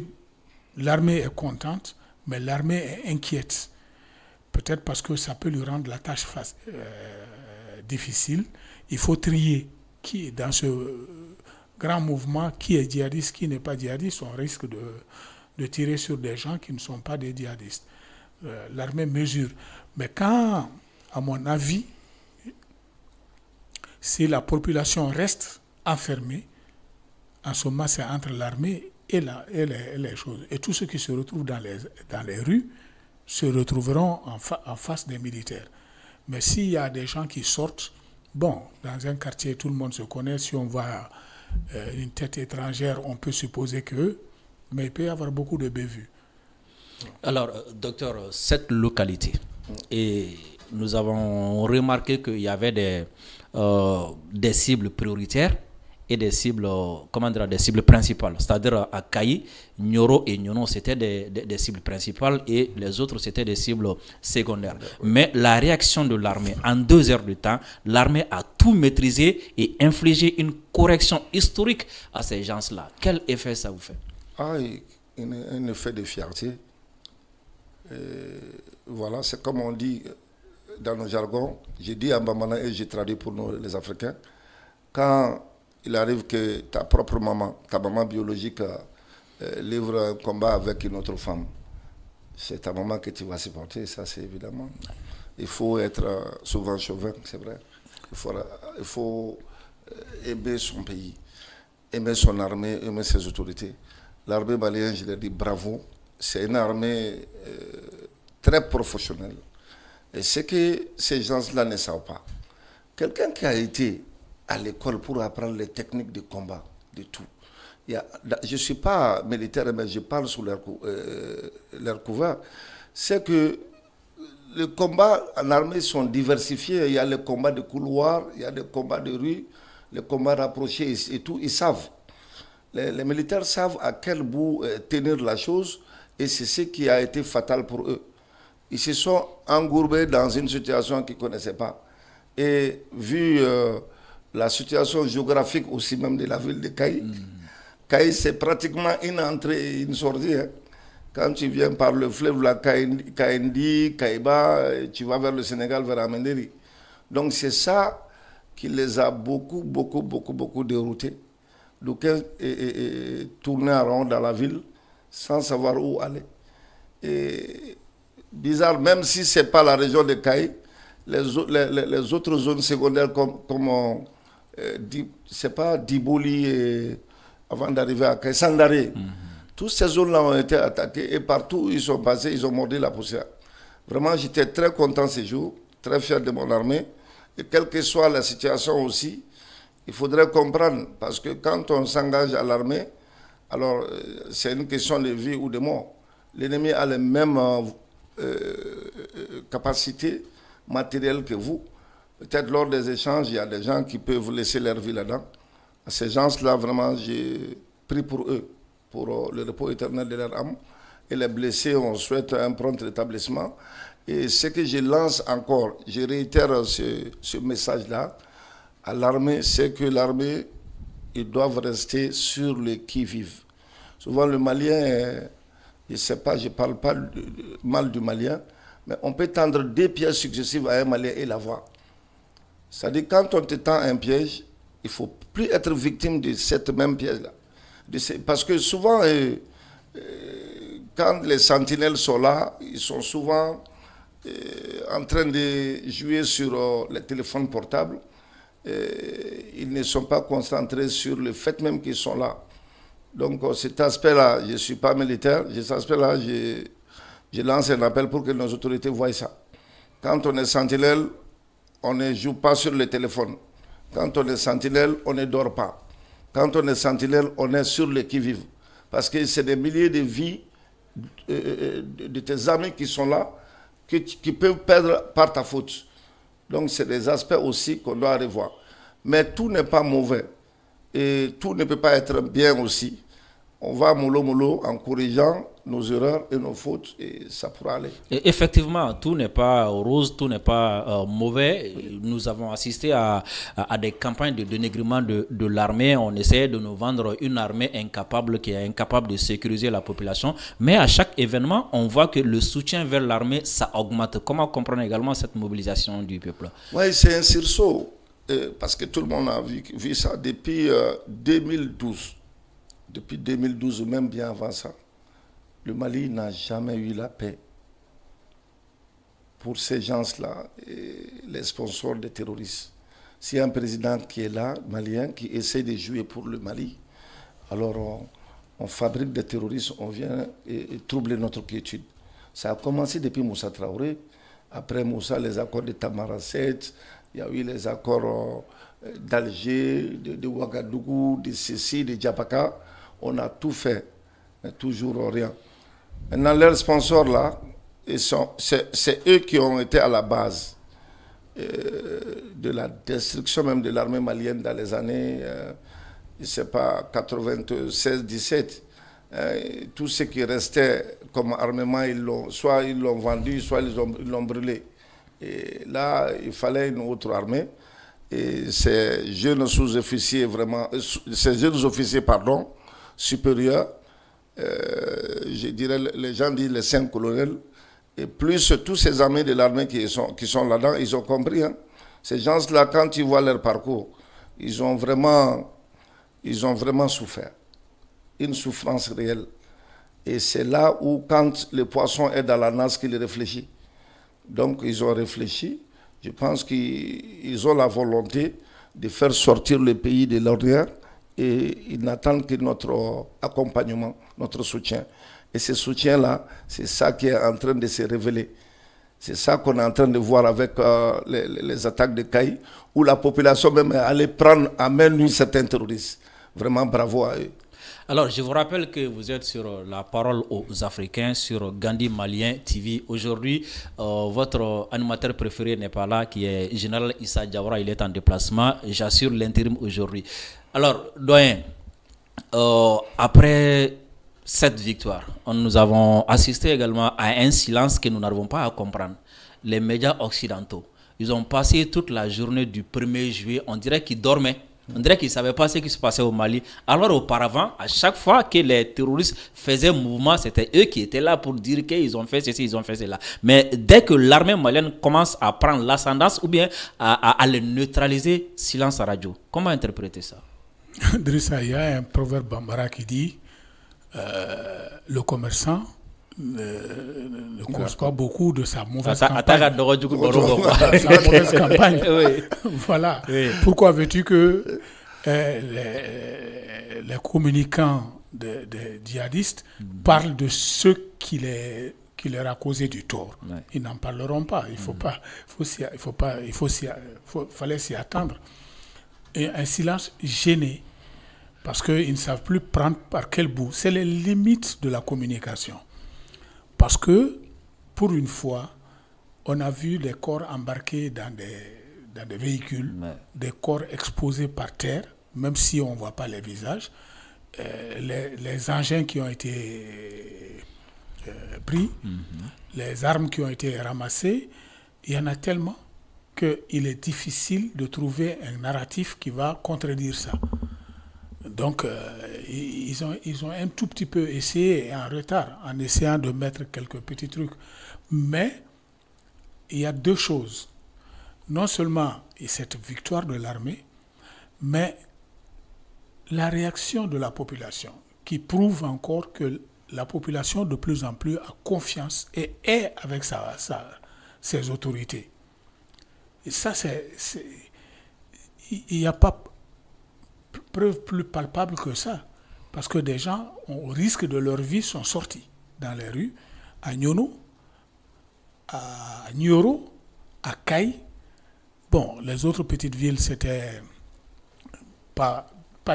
l'armée est contente, mais l'armée est inquiète. Peut-être parce que ça peut lui rendre la tâche difficile. Il faut trier qui, dans ce grand mouvement, qui est djihadiste, qui n'est pas djihadiste, on risque de tirer sur des gens qui ne sont pas des djihadistes. L'armée mesure. Mais quand, à mon avis, si la population reste enfermée, en ce moment, c'est entre l'armée et les choses. Et tous ceux qui se retrouvent dans les rues se retrouveront en face des militaires. Mais s'il y a des gens qui sortent, bon, dans un quartier, tout le monde se connaît. Si on voit une tête étrangère, on peut supposer que, mais il peut y avoir beaucoup de bévues. Alors, docteur, cette localité, et nous avons remarqué qu'il y avait des cibles prioritaires et des cibles, des cibles principales. C'est-à-dire à Kayi, Nioro et Nyono, c'était des cibles principales et les autres, c'était des cibles secondaires. Mais la réaction de l'armée, en 2 heures de temps, l'armée a tout maîtrisé et infligé une correction historique à ces gens-là. Quel effet ça vous fait? Un effet de fierté. Voilà, c'est comme on dit dans nos jargons. J'ai dit à Bamana et j'ai traduit pour nous les Africains. Quand il arrive que ta propre maman, ta maman biologique, livre un combat avec une autre femme, c'est ta maman que tu vas supporter, ça c'est évidemment. Il faut être souvent chauvin, c'est vrai. Il faut aimer son pays, aimer son armée, aimer ses autorités. L'armée malienne, je l'ai dit, bravo. C'est une armée très professionnelle. Et ce que ces gens-là ne savent pas, quelqu'un qui a été à l'école pour apprendre les techniques de combat, de tout. Je ne suis pas militaire, mais je parle sous leur couvert. C'est que les combats en armée sont diversifiés. Il y a les combats de couloir, il y a les combats de rue, les combats rapprochés et tout. Ils savent. Les militaires savent à quel bout tenir la chose et c'est ce qui a été fatal pour eux. Ils se sont engourbés dans une situation qu'ils ne connaissaient pas. Et vu la situation géographique aussi même de la ville de Kayi, Kayi c'est pratiquement une entrée et une sortie. Hein. Quand tu viens par le fleuve, la Kayindi, Kaïba, tu vas vers le Sénégal, vers Amenderi. Donc c'est ça qui les a beaucoup déroutés. Donc tourner en rond dans la ville sans savoir où aller. Et bizarre, même si ce n'est pas la région de Kayi, les autres zones secondaires comme c'est pas Diboli avant d'arriver à Kayi, Sandaré. Toutes ces zones-là ont été attaquées et partout où ils sont passés, ils ont mordu la poussière. Vraiment, j'étais très content ces jours, très fier de mon armée. Et quelle que soit la situation aussi, il faudrait comprendre, parce que quand on s'engage à l'armée, alors c'est une question de vie ou de mort. L'ennemi a les mêmes capacités matérielles que vous. Peut-être lors des échanges, il y a des gens qui peuvent laisser leur vie là-dedans. Ces gens-là, vraiment, j'ai pris pour eux, pour le repos éternel de leur âme. Et les blessés, on souhaite un prompt rétablissement. Et ce que je lance encore, je réitère ce message-là à l'armée, c'est que l'armée, ils doivent rester sur le qui-vive. Souvent, le Malien, je ne sais pas, je ne parle pas mal du Malien, mais on peut tendre 2 pièges successives à un Malien et l'avoir. C'est-à-dire, quand on te tend un piège, il ne faut plus être victime de cette même piège-là. Parce que souvent, quand les sentinelles sont là, ils sont souvent en train de jouer sur les téléphones portables. Ils ne sont pas concentrés sur le fait même qu'ils sont là. Donc cet aspect-là, je ne suis pas militaire, cet aspect-là, je lance un appel pour que nos autorités voient ça. Quand on est sentinelle, on ne joue pas sur le téléphone. Quand on est sentinelle, on ne dort pas. Quand on est sentinelle, on est sur le qui-vive. Parce que c'est des milliers de vies de tes amis qui sont là, qui peuvent perdre par ta faute. Donc c'est des aspects aussi qu'on doit revoir. Mais tout n'est pas mauvais. Et tout ne peut pas être bien aussi. On va mollo en corrigeant nos erreurs et nos fautes et ça pourra aller. Et effectivement, tout n'est pas rose, tout n'est pas mauvais. Nous avons assisté à des campagnes de dénigrement de l'armée. On essayait de nous vendre une armée incapable, qui est incapable de sécuriser la population. Mais à chaque événement, on voit que le soutien vers l'armée, ça augmente. Comment comprendre également cette mobilisation du peuple? Oui, c'est un sursaut. parce que tout le monde a vu ça depuis 2012. Depuis 2012 ou même bien avant ça, le Mali n'a jamais eu la paix. Pour ces gens-là, les sponsors des terroristes. S'il y a un président qui est là, malien, qui essaie de jouer pour le Mali, alors on fabrique des terroristes, on vient et troubler notre quiétude. Ça a commencé depuis Moussa Traoré. Après Moussa, les accords de Tamaracet, il y a eu les accords d'Alger, de Ouagadougou, de Sissi, de Djapaka. On a tout fait, mais toujours rien. Maintenant, leurs sponsors là, c'est eux qui ont été à la base de la destruction même de l'armée malienne dans les années, je ne sais pas, 96-17. Tout ce qui restait comme armement, soit ils l'ont vendu, soit ils l'ont brûlé. Et là, il fallait une autre armée. Et ces jeunes sous-officiers, supérieurs, je dirais, les gens disent les 5 colonels, et plus tous ces armées de l'armée qui sont là-dedans, ils ont compris. Hein. Ces gens-là, quand ils voient leur parcours, ils ont vraiment souffert. Une souffrance réelle. Et c'est là où, quand le poisson est dans la nasse, qu'il réfléchit. Donc, ils ont réfléchi. Je pense qu'ils ont la volonté de faire sortir le pays de l'ornière et ils n'attendent que notre accompagnement, notre soutien. Et ce soutien-là, c'est ça qui est en train de se révéler. C'est ça qu'on est en train de voir avec les attaques de Caï, où la population même est allée prendre à main nue certains terroristes. Vraiment bravo à eux. Alors, je vous rappelle que vous êtes sur La Parole aux Africains, sur Gandhi Malien TV. Aujourd'hui, votre animateur préféré n'est pas là, qui est Général Issa Diawara. Il est en déplacement. J'assure l'intérim aujourd'hui. Alors, doyen, après cette victoire, nous avons assisté également à un silence que nous n'arrivons pas à comprendre. Les médias occidentaux, ils ont passé toute la journée du 1er juillet, on dirait qu'ils dormaient. On dirait qu'ils ne savaient pas ce qui se passait au Mali. Alors auparavant, à chaque fois que les terroristes faisaient mouvement, c'était eux qui étaient là pour dire qu'ils ont fait ceci, ils ont fait cela. Mais dès que l'armée malienne commence à prendre l'ascendance ou bien à les neutraliser, silence à radio. Comment interpréter ça? Drissa, il y a un proverbe bambara qui dit le commerçant ne cause pas beaucoup de sa mauvaise campagne. Oui. Voilà. Oui. Pourquoi veux-tu que les communicants des djihadistes parlent de ce qui leur a causé du tort? Ouais. Ils n'en parleront pas. Fallait s'y attendre. Et un silence gêné, parce qu'ils ne savent plus prendre par quel bout. C'est les limites de la communication. Parce que, pour une fois, on a vu les corps embarqués dans des véhicules, des corps exposés par terre, même si on ne voit pas les visages, les engins qui ont été pris, les armes qui ont été ramassées, il y en a tellement qu'il est difficile de trouver un narratif qui va contredire ça. Donc, ils ont un tout petit peu essayé, en retard, en essayant de mettre quelques petits trucs. Mais il y a deux choses. Non seulement cette victoire de l'armée, mais la réaction de la population, qui prouve encore que la population de plus en plus a confiance et est avec ses autorités. Et ça, il n'y a pas preuve plus palpable que ça, parce que des gens, au risque de leur vie, sont sortis dans les rues, à Nyono, à Nioro, à Caï. Bon, les autres petites villes, c'était pas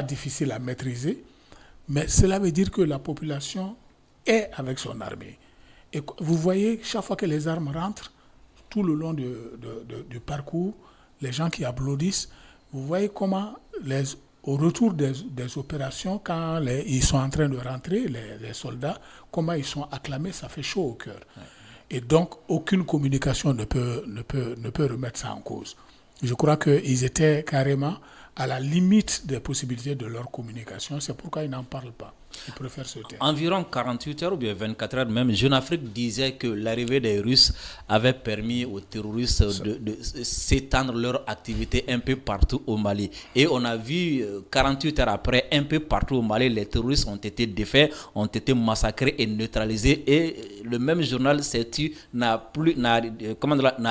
difficile à maîtriser, mais cela veut dire que la population est avec son armée. Et vous voyez, chaque fois que les armes rentrent, tout le long du parcours, les gens qui applaudissent, vous voyez comment au retour des opérations, quand ils sont en train de rentrer, les soldats, comment ils sont acclamés, ça fait chaud au cœur. Ouais. Et donc, aucune communication ne peut remettre ça en cause. Je crois qu'ils étaient carrément à la limite des possibilités de leur communication. C'est pourquoi ils n'en parlent pas. Ils préfèrent se taire. Environ 48 heures ou bien 24 heures même, Jeune Afrique disait que l'arrivée des Russes avait permis aux terroristes de s'étendre leur activité un peu partout au Mali. Et on a vu 48 heures après, un peu partout au Mali, les terroristes ont été défaits, ont été massacrés et neutralisés. Et le même journal CETU n'a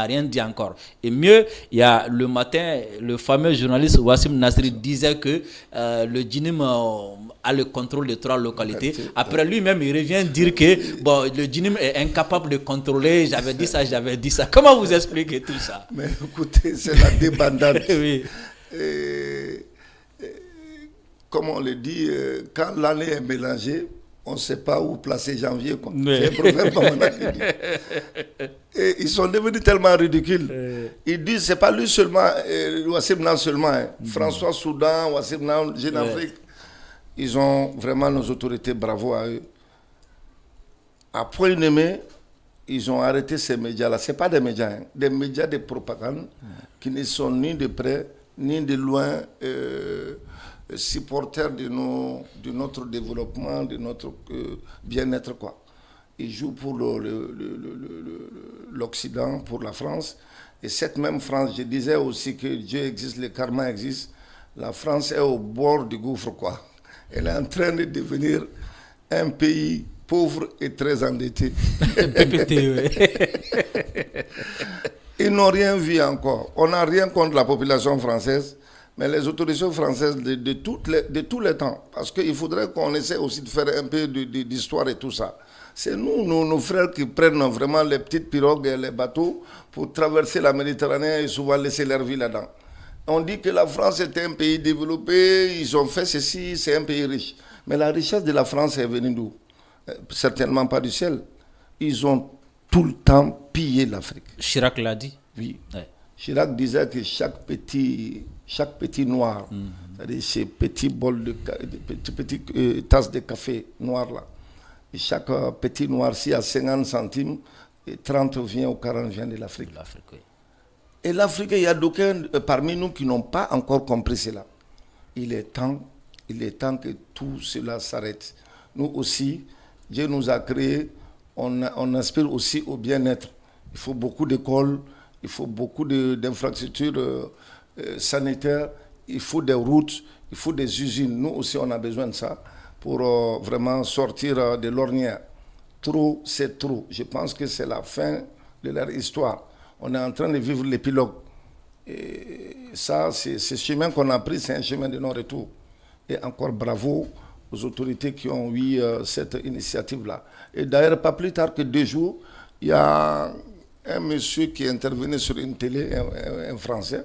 rien dit encore. Et mieux, il y a le matin, le fameux journaliste Wassim Nasri disait que le Djinim a le contrôle de 3 localités. Après lui-même, il revient dire que bon, le Djinim est incapable de contrôler. J'avais dit ça. Comment vous expliquez tout ça? Mais écoutez, c'est la débandade. Oui. Comme on le dit, quand l'année est mélangée, on ne sait pas où placer janvier. C'est un proverbe qui dit. Et ils sont devenus tellement ridicules. Ils disent, c'est pas lui seulement, Wassim Nan seulement, hein. François Soudan, Wassim Nan, Jeune Afrique. Ils ont vraiment nos autorités, bravo à eux. À point nommé, ils ont arrêté ces médias-là. Ce n'est pas des médias, hein, des médias de propagande qui ne sont ni de près, ni de loin supporters de notre développement, de notre bien-être, quoi. Ils jouent pour l'Occident, pour la France. Et cette même France, je disais aussi que Dieu existe, le karma existe. La France est au bord du gouffre, quoi. Elle est en train de devenir un pays pauvre et très endetté. Ils n'ont rien vu encore. On n'a rien contre la population française, mais les autorités françaises de tous les temps, parce qu'il faudrait qu'on essaie aussi de faire un peu d'histoire et tout ça. C'est nous, nos frères, qui prennent vraiment les petites pirogues et les bateaux pour traverser la Méditerranée et souvent laisser leur vie là-dedans. On dit que la France est un pays développé, ils ont fait ceci, c'est un pays riche. Mais la richesse de la France est venue d'où? Certainement pas du ciel. Ils ont tout le temps pillé l'Afrique. Chirac l'a dit. Oui. Ouais. Chirac disait que chaque petit noir, c'est-à-dire ces petits bols petites tasses de café noir là, et chaque petit noir, si à 50 centimes, et 30 vient ou 40 vient de l'Afrique. Oui. Et l'Afrique, il y a d'aucuns parmi nous qui n'ont pas encore compris cela. Il est temps que tout cela s'arrête. Nous aussi, Dieu nous a créés, on aspire aussi au bien-être. Il faut beaucoup d'écoles, il faut beaucoup d'infrastructures sanitaires, il faut des routes, il faut des usines. Nous aussi, on a besoin de ça pour vraiment sortir de l'ornière. Trop, c'est trop. Je pense que c'est la fin de leur histoire. On est en train de vivre l'épilogue. Et ça, ce chemin qu'on a pris, c'est un chemin de non-retour. Et encore bravo aux autorités qui ont eu cette initiative-là. Et d'ailleurs, pas plus tard que 2 jours, il y a un monsieur qui est intervenu sur une télé, un Français,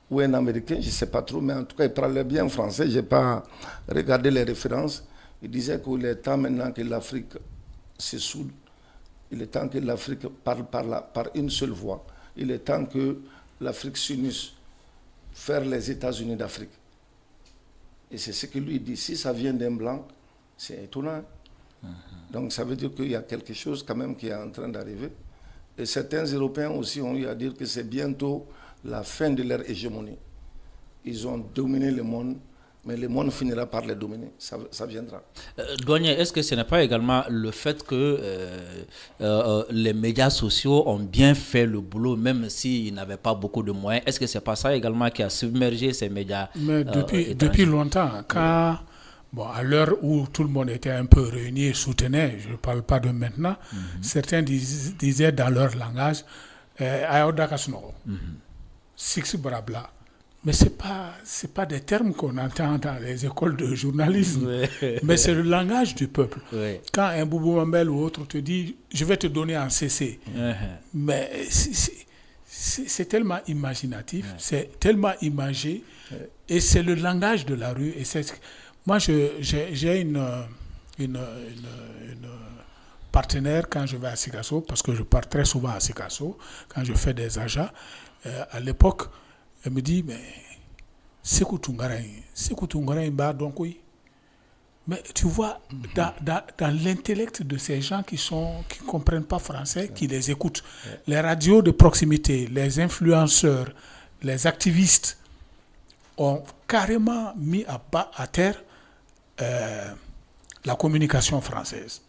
ou un Américain, je ne sais pas trop, mais en tout cas, il parlait bien français, je n'ai pas regardé les références. Il disait qu'il est temps maintenant que l'Afrique se soude. Il est temps que l'Afrique parle par une seule voix. Il est temps que l'Afrique s'unisse, faire les États-Unis d'Afrique. Et c'est ce que lui dit. Si ça vient d'un blanc, c'est étonnant. Donc ça veut dire qu'il y a quelque chose quand même qui est en train d'arriver. Et certains Européens aussi ont eu à dire que c'est bientôt la fin de leur hégémonie. Ils ont dominé le monde, mais le monde finira par les dominer. Ça viendra. Douanier, est-ce que ce n'est pas également le fait que les médias sociaux ont bien fait le boulot, même s'ils n'avaient pas beaucoup de moyens? Est-ce que ce n'est pas ça également qui a submergé ces médias? Mais depuis longtemps, quand, bon, à l'heure où tout le monde était un peu réuni et soutenait, je ne parle pas de maintenant, certains disaient dans leur langage Ayoda Kasnoro, Six Brabla. Mais ce n'est pas des termes qu'on entend dans les écoles de journalisme, mais c'est le langage du peuple. Quand un Boubou Mambel ou autre te dit « je vais te donner un CC », mais c'est tellement imaginatif, c'est tellement imagé, et c'est le langage de la rue. Et moi, j'ai une partenaire quand je vais à Sikasso, parce que je pars très souvent à Sikasso, quand je fais des achats. À l'époque, elle me dit, mais c'est quoi Tungarain bah donc oui. Mais tu vois, dans l'intellect de ces gens qui ne comprennent pas français, qui les écoutent, les radios de proximité, les influenceurs, les activistes ont carrément mis à terre la communication française.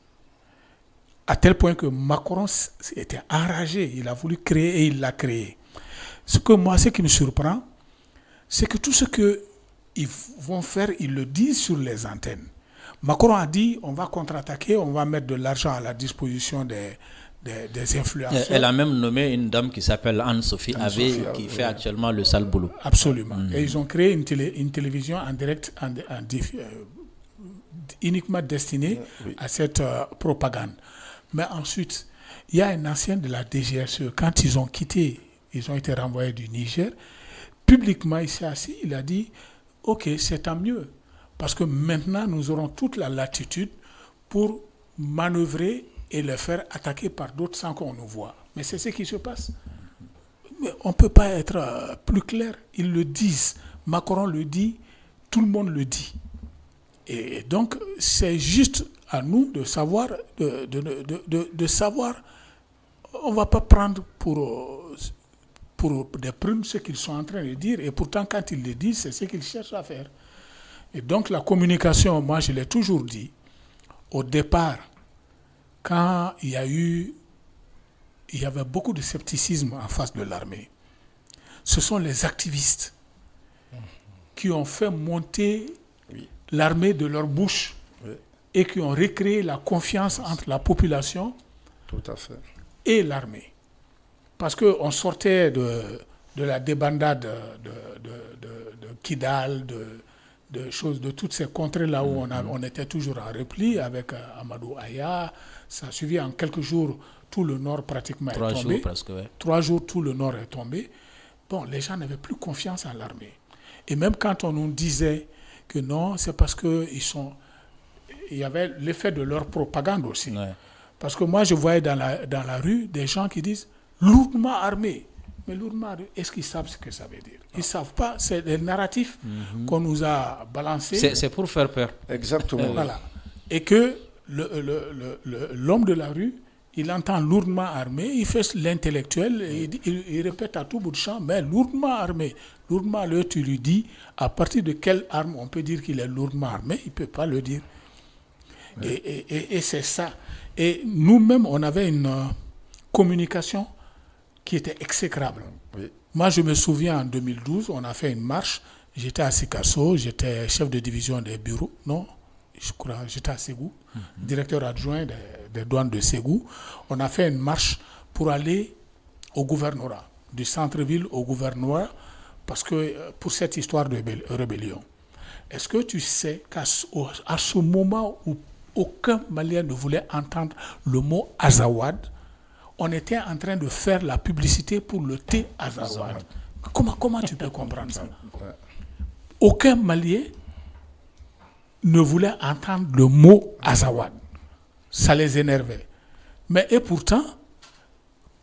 À tel point que Macron était enragé. Il a voulu créer et il l'a créé. Ce qui me surprend, c'est que tout ce qu'ils vont faire, ils le disent sur les antennes. Macron a dit, on va contre-attaquer, on va mettre de l'argent à la disposition des influenceurs. Elle a même nommé une dame qui s'appelle Anne-Sophie Avé, qui fait actuellement le sale boulot. Absolument. Et ils ont créé une télévision en direct, uniquement destinée à cette propagande. Mais ensuite, il y a un ancien de la DGSE, quand ils ont quitté, ils ont été renvoyés du Niger, publiquement il s'est assis, il a dit, ok, c'est tant mieux, parce que maintenant nous aurons toute la latitude pour manœuvrer et le faire attaquer par d'autres sans qu'on nous voie. Mais c'est ce qui se passe. Mais on ne peut pas être plus clair. Ils le disent. Macron le dit, tout le monde le dit. Et donc, c'est juste à nous de savoir, de savoir, on ne va pas prendre pour des prunes ce qu'ils sont en train de dire. Et pourtant, quand ils le disent, c'est ce qu'ils cherchent à faire. Et donc, la communication, moi, je l'ai toujours dit, au départ, quand il y avait beaucoup de scepticisme en face de l'armée, ce sont les activistes qui ont fait monter l'armée de leur bouche et qui ont recréé la confiance entre la population et l'armée. Parce qu'on sortait de la débandade de Kidal, de choses, de toutes ces contrées là où on était toujours en repli avec Amadou Aya. Ça a suivi en quelques jours, tout le nord pratiquement est tombé. 3 jours presque, ouais. 3 jours, tout le nord est tombé. Bon, les gens n'avaient plus confiance en l'armée. Et même quand on nous disait que non, c'est parce qu'il y avait l'effet de leur propagande aussi. Ouais. Parce que moi, je voyais dans la rue des gens qui disent lourdement armés. Mais lourdement armés, est-ce qu'ils savent ce que ça veut dire? Ils ne savent pas. C'est le narratif qu'on nous a balancé. C'est pour faire peur. Exactement. Voilà. Et que l'homme de la rue, il entend lourdement armé, il fait l'intellectuel, et il répète à tout bout de champ, mais lourdement armé. Lourdement armé, tu lui dis à partir de quelle arme on peut dire qu'il est lourdement armé, il ne peut pas le dire. Oui. Et c'est ça. Et nous-mêmes, on avait une communication qui était exécrable. Oui. Moi, je me souviens, en 2012, on a fait une marche. J'étais à Sikasso, j'étais chef de division des bureaux. Non, je crois, j'étais à Ségou, directeur adjoint des douanes de Ségou. On a fait une marche pour aller au gouvernorat, du centre-ville au gouvernorat, parce que pour cette histoire de rébellion. Est-ce que tu sais qu'à ce moment où aucun Malien ne voulait entendre le mot Azawad, on était en train de faire la publicité pour le thé Azawad. Comment tu peux comprendre ça? Aucun Malien ne voulait entendre le mot Azawad. Ça les énervait. Mais et pourtant,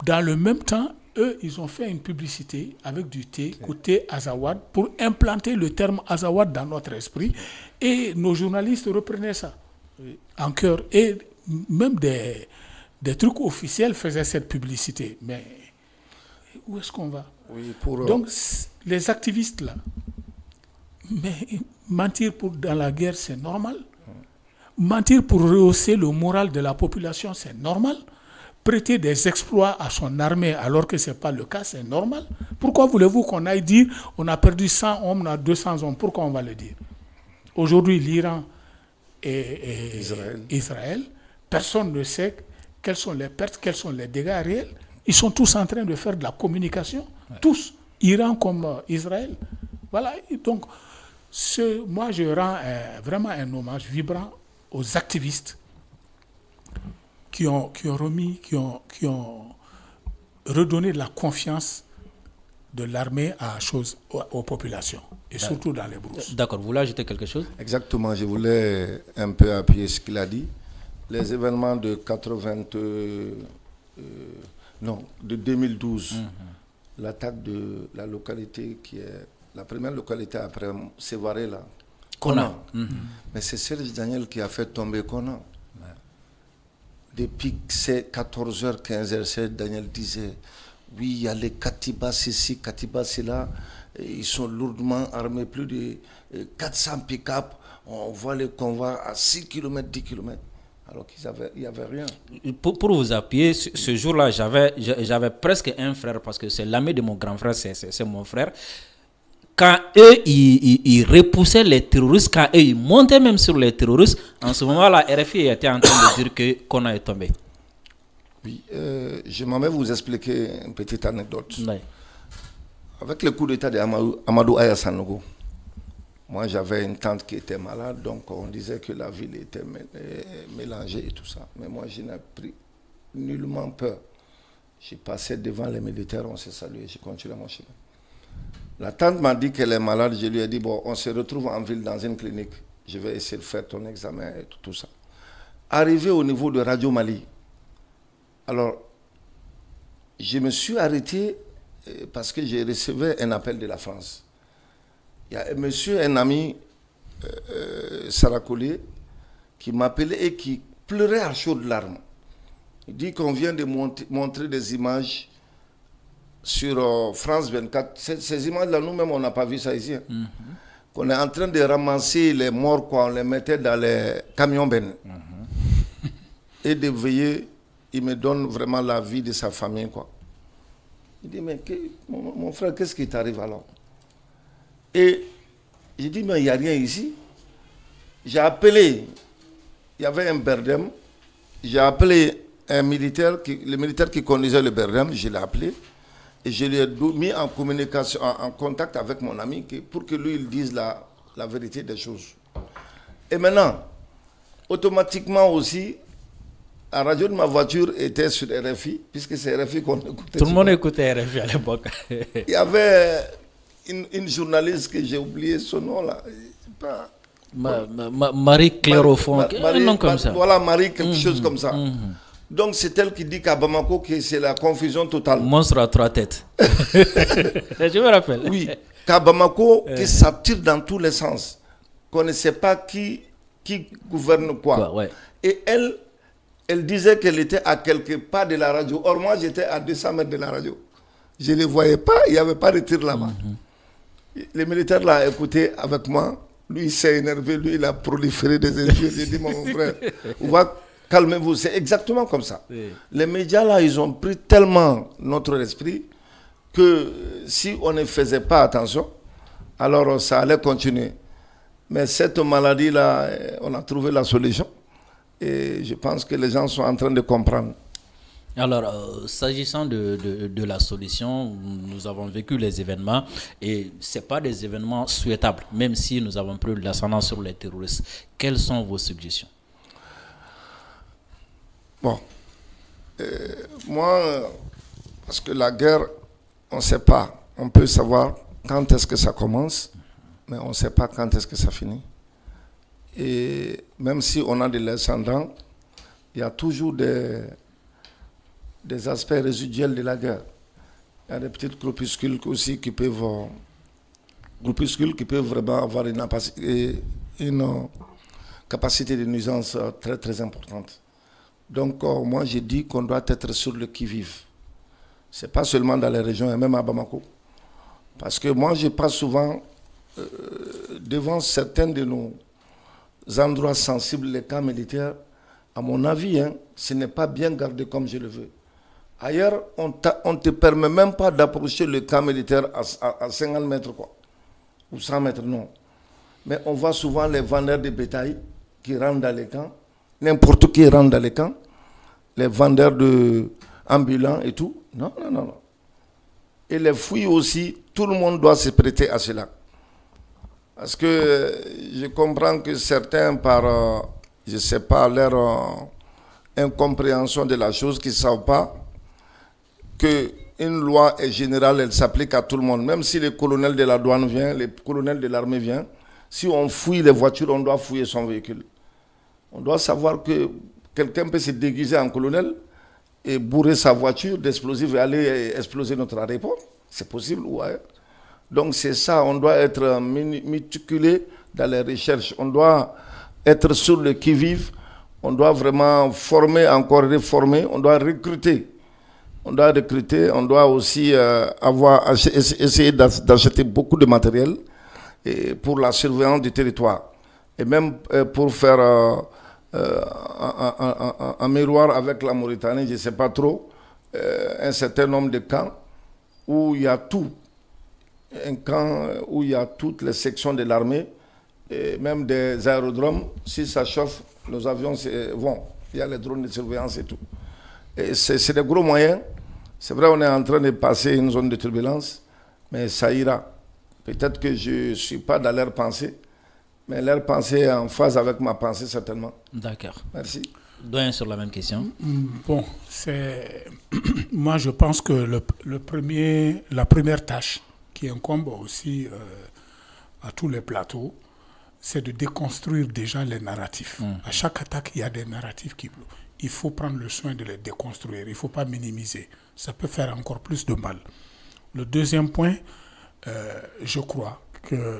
dans le même temps, eux, ils ont fait une publicité avec du thé, côté Azawad, pour implanter le terme Azawad dans notre esprit. Et nos journalistes reprenaient ça en cœur. Et même des trucs officiels faisaient cette publicité. Mais où est-ce qu'on va? Donc, les activistes, là, mais mentir dans la guerre, c'est normal. Mentir pour rehausser le moral de la population, c'est normal. Prêter des exploits à son armée alors que ce n'est pas le cas, c'est normal. Pourquoi voulez-vous qu'on aille dire on a perdu 100 hommes, on a 200 hommes? Pourquoi on va le dire? Aujourd'hui, l'Iran et Israël, personne ne sait quelles sont les pertes, quels sont les dégâts réels. Ils sont tous en train de faire de la communication. Ouais. Tous, Iran comme Israël. Voilà, donc moi je rends vraiment un hommage vibrant aux activistes qui ont redonné de la confiance de l'armée aux populations, et surtout dans les brousses. D'accord, vous voulez ajouter quelque chose? Exactement, je voulais un peu appuyer ce qu'il a dit. Les événements de 2012, l'attaque de la localité qui est la première localité après Sévaré, là. Kona. Mais c'est Serge Daniel qui a fait tomber Kona. Depuis 14h, 15h, Serge Daniel disait oui, il y a les Katibas ici, Katibas là, ils sont lourdement armés, plus de 400 pick-up. On voit les convois à 6 km, 10 km, alors qu'il n'y avait rien. Pour vous appuyer, ce jour-là, j'avais presque un frère, parce que c'est l'ami de mon grand frère, c'est mon frère. Quand eux, ils repoussaient les terroristes, quand eux, ils montaient même sur les terroristes, en ce moment-là, RFI était en train de dire que Kona est tombé. Oui, je m'en vais vous expliquer une petite anecdote. Oui. Avec le coup d'état d'Amadou Aya Sanogo, moi j'avais une tante qui était malade, donc on disait que la ville était mélangée et tout ça. Mais moi je n'ai pris nullement peur. J'ai passé devant les militaires, on s'est salué, j'ai continué mon chemin. La tante m'a dit qu'elle est malade, je lui ai dit, bon, on se retrouve en ville dans une clinique, je vais essayer de faire ton examen et tout ça. Arrivé au niveau de Radio Mali, alors je me suis arrêté parce que j'ai reçu un appel de la France. Il y a un monsieur, un ami, Sarakoli, qui m'appelait et qui pleurait à chaudes larmes. Il dit qu'on vient de montrer des images sur France 24. Ces images-là, nous-mêmes, on n'a pas vu ça ici. Mm-hmm. Qu'on est en train de ramasser les morts, quoi, on les mettait dans les camions Ben. Mm-hmm. Et de veiller, il me donne vraiment la vie de sa famille, quoi. Il dit, mais mon frère, qu'est-ce qui t'arrive alors? Et j'ai dit, mais il n'y a rien ici. J'ai appelé, il y avait un Berdem, j'ai appelé un militaire, le militaire qui conduisait le Berdem, je l'ai appelé, et je lui ai mis en communication, en contact avec mon ami, pour que lui, il dise la vérité des choses. Et maintenant, automatiquement aussi, la radio de ma voiture était sur RFI, puisque c'est RFI qu'on écoutait. Tout le monde écoutait RFI à l'époque. Il y avait une journaliste que j'ai oublié son nom là. Marie Clérophon, un nom comme ça. Voilà, Marie, quelque chose comme ça. Donc c'est elle qui dit qu'à Bamako, que c'est la confusion totale. Monstre à 3 têtes. Je me rappelle. Oui, qu'à Bamako, que ça tire dans tous les sens. Qu'on ne sait pas qui gouverne quoi. Ouais. Et elle disait qu'elle était à quelques pas de la radio. Or, moi, j'étais à 200 mètres de la radio. Je ne les voyais pas, il n'y avait pas de tir là-bas. Le militaire l'a écouté avec moi. Lui, il s'est énervé, lui, il a proliféré des injures. J'ai dit, mon frère, calmez-vous. C'est exactement comme ça. Oui. Les médias, là, ils ont pris tellement notre esprit que si on ne faisait pas attention, alors ça allait continuer. Mais cette maladie-là, on a trouvé la solution. Et je pense que les gens sont en train de comprendre. Alors, s'agissant de la solution, nous avons vécu les événements et ce n'est pas des événements souhaitables, même si nous avons pris de l'ascendant sur les terroristes. Quelles sont vos suggestions? Bon, moi, parce que la guerre, on ne sait pas. On peut savoir quand est-ce que ça commence, mais on ne sait pas quand est-ce que ça finit. Et même si on a des descendants, il y a toujours des aspects résiduels de la guerre. Il y a des petits groupuscules aussi qui peuvent vraiment avoir une capacité de nuisance très très importante. Donc moi j'ai dit qu'on doit être sur le qui-vive. Ce n'est pas seulement dans les régions, et même à Bamako. Parce que moi je passe souvent devant certains de nos endroits sensibles, les camps militaires. À mon avis, ce n'est pas bien gardé comme je le veux. Ailleurs, on ne te permet même pas d'approcher le camp militaire à 50 mètres, quoi, ou 100 mètres, non. Mais on voit souvent les vendeurs de bétail qui rentrent dans les camps, n'importe qui rentre dans les camps, les vendeurs ambulants et tout. Non. Et les fouilles aussi, tout le monde doit se prêter à cela. Parce que je comprends que certains, par, je ne sais pas, leur incompréhension de la chose, qui ne savent pas qu'une loi est générale, elle s'applique à tout le monde. Même si le colonel de la douane vient, le colonel de l'armée vient, si on fouille les voitures, on doit fouiller son véhicule. On doit savoir que quelqu'un peut se déguiser en colonel et bourrer sa voiture d'explosifs et aller exploser notre aéroport. C'est possible ou ailleurs. Donc c'est ça, on doit être méticulé dans les recherches. On doit être sur le qui-vive. On doit vraiment former, encore réformer. On doit recruter. On doit aussi essayer d'acheter beaucoup de matériel pour la surveillance du territoire. Et même pour faire un miroir avec la Mauritanie, je ne sais pas trop, un certain nombre de camps où il y a tout. Un camp où il y a toutes les sections de l'armée, et même des aérodromes. Si ça chauffe, nos avions vont. Il y a les drones de surveillance et tout. Et c'est des gros moyens. C'est vrai, on est en train de passer une zone de turbulence, mais ça ira. Peut-être que je ne suis pas dans leur pensée, mais leur pensée est en phase avec ma pensée, certainement. D'accord. Merci. Doyen, sur la même question. Bon, moi je pense que la première tâche qui incombe aussi à tous les plateaux, c'est de déconstruire déjà les narratifs. À chaque attaque, il y a des narratifs il faut prendre le soin de les déconstruire. Il ne faut pas minimiser. Ça peut faire encore plus de mal. Le deuxième point, je crois que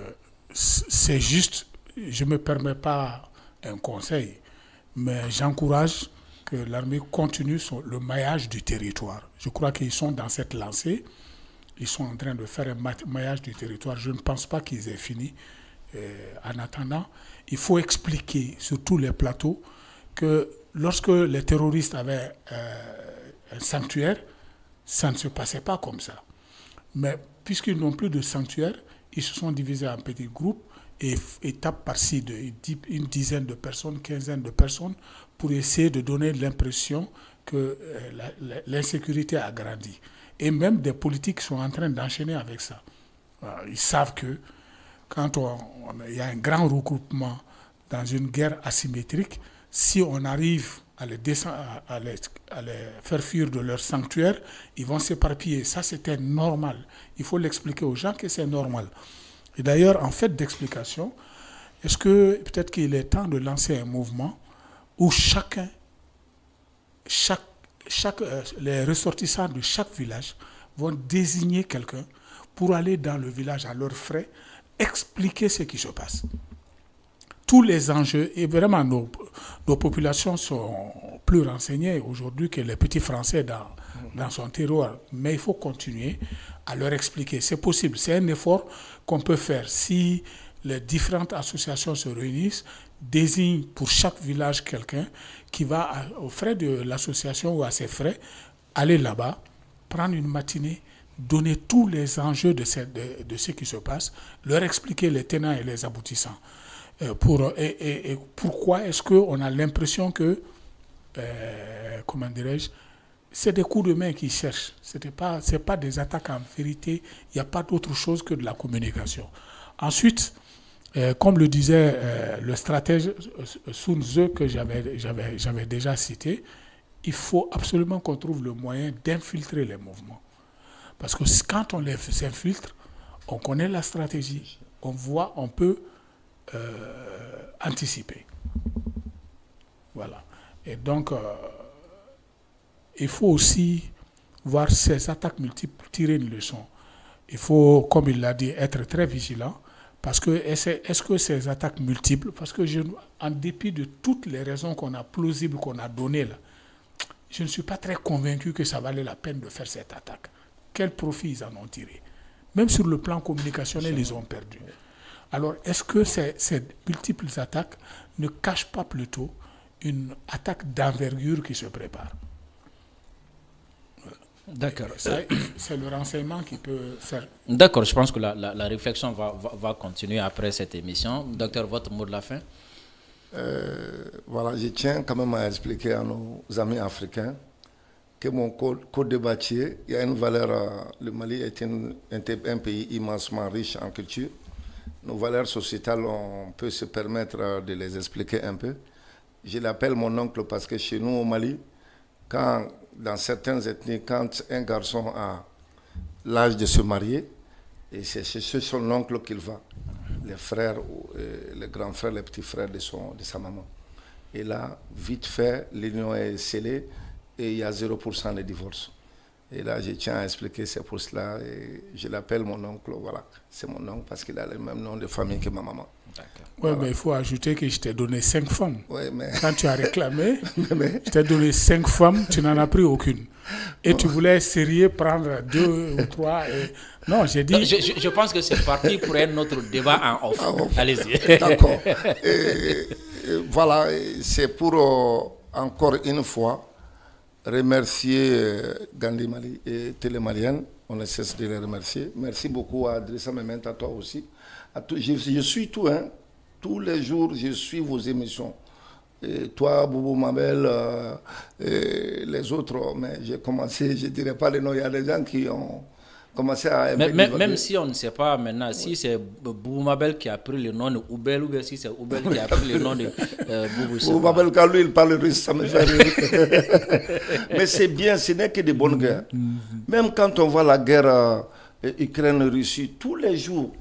c'est juste, je ne me permets pas un conseil, mais j'encourage que l'armée continue le maillage du territoire. Je crois qu'ils sont dans cette lancée. Ils sont en train de faire un maillage du territoire. Je ne pense pas qu'ils aient fini. En attendant, il faut expliquer sur tous les plateaux que lorsque les terroristes avaient un sanctuaire, ça ne se passait pas comme ça. Mais puisqu'ils n'ont plus de sanctuaire, ils se sont divisés en petits groupes et tapent par-ci une dizaine de personnes, quinzaine de personnes, pour essayer de donner l'impression que l'insécurité a grandi. Et même des politiques sont en train d'enchaîner avec ça. Ils savent que quand il y a un grand regroupement dans une guerre asymétrique, si on arrive à les faire fuir de leur sanctuaire, ils vont s'éparpiller. Ça, c'était normal. Il faut l'expliquer aux gens que c'est normal. Et d'ailleurs, en fait d'explication, est-ce que peut-être qu'il est temps de lancer un mouvement où les ressortissants de chaque village vont désigner quelqu'un pour aller dans le village à leurs frais, expliquer ce qui se passe. Tous les enjeux, et vraiment nos populations sont plus renseignées aujourd'hui que les petits Français dans son terroir, mais il faut continuer à leur expliquer. C'est possible, c'est un effort qu'on peut faire si les différentes associations se réunissent, désignent pour chaque village quelqu'un qui va aux frais de l'association ou à ses frais aller là-bas, prendre une matinée, donner tous les enjeux de ce qui se passe, leur expliquer les tenants et les aboutissants. Et pourquoi est-ce qu'on a l'impression que, comment dirais-je, c'est des coups de main qu'ils cherchent. C'est pas des attaques en vérité. Il n'y a pas d'autre chose que de la communication. Ensuite, comme le disait le stratège Sun Tzu que j'avais déjà cité, il faut absolument qu'on trouve le moyen d'infiltrer les mouvements. Parce que quand on les infiltre, on connaît la stratégie, on voit, on peut anticiper. Voilà. Et donc, il faut aussi voir ces attaques multiples, tirer une leçon. Il faut, comme il l'a dit, être très vigilant. Parce que, est-ce que ces attaques multiples, parce que en dépit de toutes les raisons plausibles qu'on a données là, je ne suis pas très convaincu que ça valait la peine de faire cette attaque. Quel profit ils en ont tiré? Même sur le plan communicationnel, ils ont perdu. Alors, est-ce que ces multiples attaques ne cachent pas plutôt une attaque d'envergure qui se prépare? D'accord. C'est le renseignement qui peut faire. D'accord, je pense que la réflexion va continuer après cette émission. Docteur, votre mot de la fin? Voilà, je tiens quand même à expliquer à nos amis africains que mon code de bâtier, il y a une valeur. Le Mali est un pays immensement riche en culture. Nos valeurs sociétales, on peut se permettre de les expliquer un peu. Je l'appelle mon oncle parce que chez nous au Mali, dans certaines ethnies, quand un garçon a l'âge de se marier, et c'est chez son oncle qu'il va, les frères, les grands frères, les petits frères de sa maman. Et là, vite fait, l'union est scellée et il y a 0% de divorce. Et là, je tiens à expliquer, c'est pour cela, et je l'appelle mon oncle, voilà. C'est mon oncle parce qu'il a le même nom de famille que ma maman. Oui, voilà. Mais il faut ajouter que je t'ai donné 5 femmes. Ouais, mais... Quand tu as réclamé, je t'ai donné 5 femmes, tu n'en as pris aucune. Et tu voulais sérieux prendre 2 ou 3. Non, j'ai dit... Je pense que c'est parti pour un autre débat en off. Allez-y. D'accord. Voilà, c'est pour encore une fois remercier Gandhi Mali et Télé Malienne. On ne cesse de les remercier. Merci beaucoup à Drissa Mementa, à toi aussi. Je suis tout, hein. Tous les jours, je suis vos émissions. Et toi, Boubou Mabel, les autres, mais j'ai commencé, je ne dirais pas les noms, il y a des gens qui ont commencé à... Même si on ne sait pas maintenant, si c'est Boubou Mabel qui a pris le nom de Oubel, ou bien si c'est Oubel qui a pris le nom de Boubou. Boubou Mabel, quand lui, il parle russe, ça me fait rire. Mais c'est bien, ce n'est que des bonnes guerres. Même quand on voit la guerre Ukraine-Russie, tous les jours,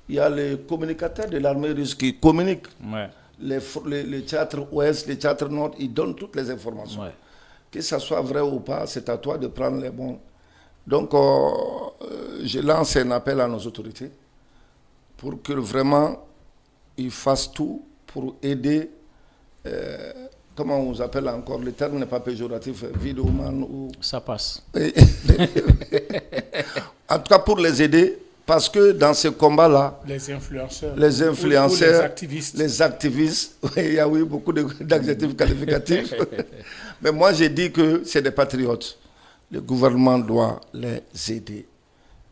il y a les communicateurs de l'armée russe qui communiquent. Ouais. Les théâtres ouest, les théâtres nord, ils donnent toutes les informations. Ouais. Que ça soit vrai ou pas, c'est à toi de prendre les bons. Donc, je lance un appel à nos autorités pour que vraiment ils fassent tout pour aider, comment on vous appelle encore, le terme n'est pas péjoratif, vidéoman ou... Ça passe. En tout cas, pour les aider. Parce que dans ce combat-là, les influenceurs, les activistes, il y a eu beaucoup d'adjectifs qualificatifs. Mais moi, j'ai dit que c'est des patriotes. Le gouvernement doit les aider.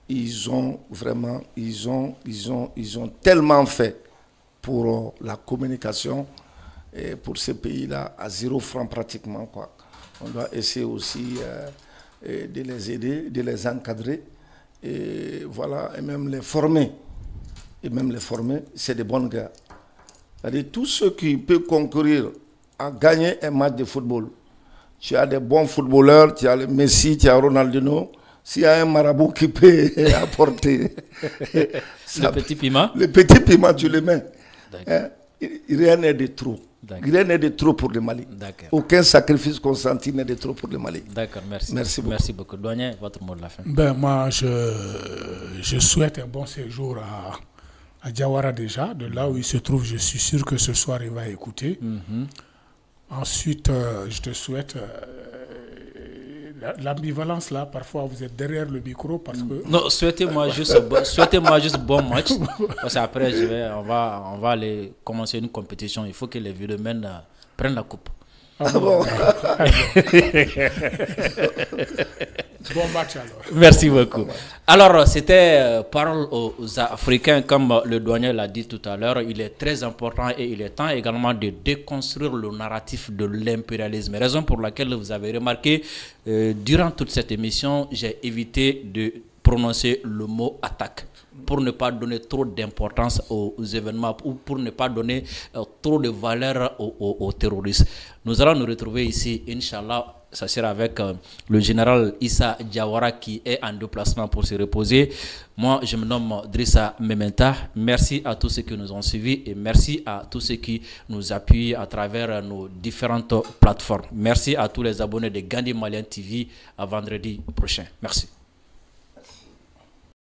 Ils ont vraiment, ils ont tellement fait pour la communication et pour ces pays-là à 0 franc pratiquement, quoi. On doit essayer aussi de les aider, de les encadrer. Et voilà, et même les former. C'est des bonnes guerres. C'est-à-dire, tous ceux qui peuvent concourir à gagner un match de football. Tu as des bons footballeurs, tu as le Messi, tu as Ronaldinho. S'il y a un marabout qui peut apporter... le petit piment. Le petit piment, tu le mets. Hein? Rien n'est de trop. Rien n'est de trop pour le Mali. Aucun sacrifice consenti n'est de trop pour le Mali. D'accord, merci. Merci beaucoup. Douanier, votre mot de la fin. Moi, je souhaite un bon séjour à Diawara déjà. De là où il se trouve, je suis sûr que ce soir, il va écouter. Ensuite, je te souhaite... l'ambivalence là, parfois vous êtes derrière le micro parce que... Non, souhaitez-moi juste bon match. Parce qu'après, on va aller commencer une compétition. Il faut que les Vidéomens prennent la coupe. Ah bon. Bon match alors. Merci beaucoup. Alors, c'était parole aux Africains, comme le douanier l'a dit tout à l'heure. Il est très important et il est temps également de déconstruire le narratif de l'impérialisme. Raison pour laquelle vous avez remarqué, durant toute cette émission, j'ai évité de prononcer le mot attaque pour ne pas donner trop d'importance aux événements ou pour ne pas donner trop de valeur aux terroristes. Nous allons nous retrouver ici, Inch'Allah. Ça sera avec le général Issa Diawara qui est en déplacement pour se reposer. Moi, je me nomme Drissa Mementa. Merci à tous ceux qui nous ont suivis et merci à tous ceux qui nous appuient à travers nos différentes plateformes. Merci à tous les abonnés de Gandhi Malian TV. À vendredi prochain. Merci.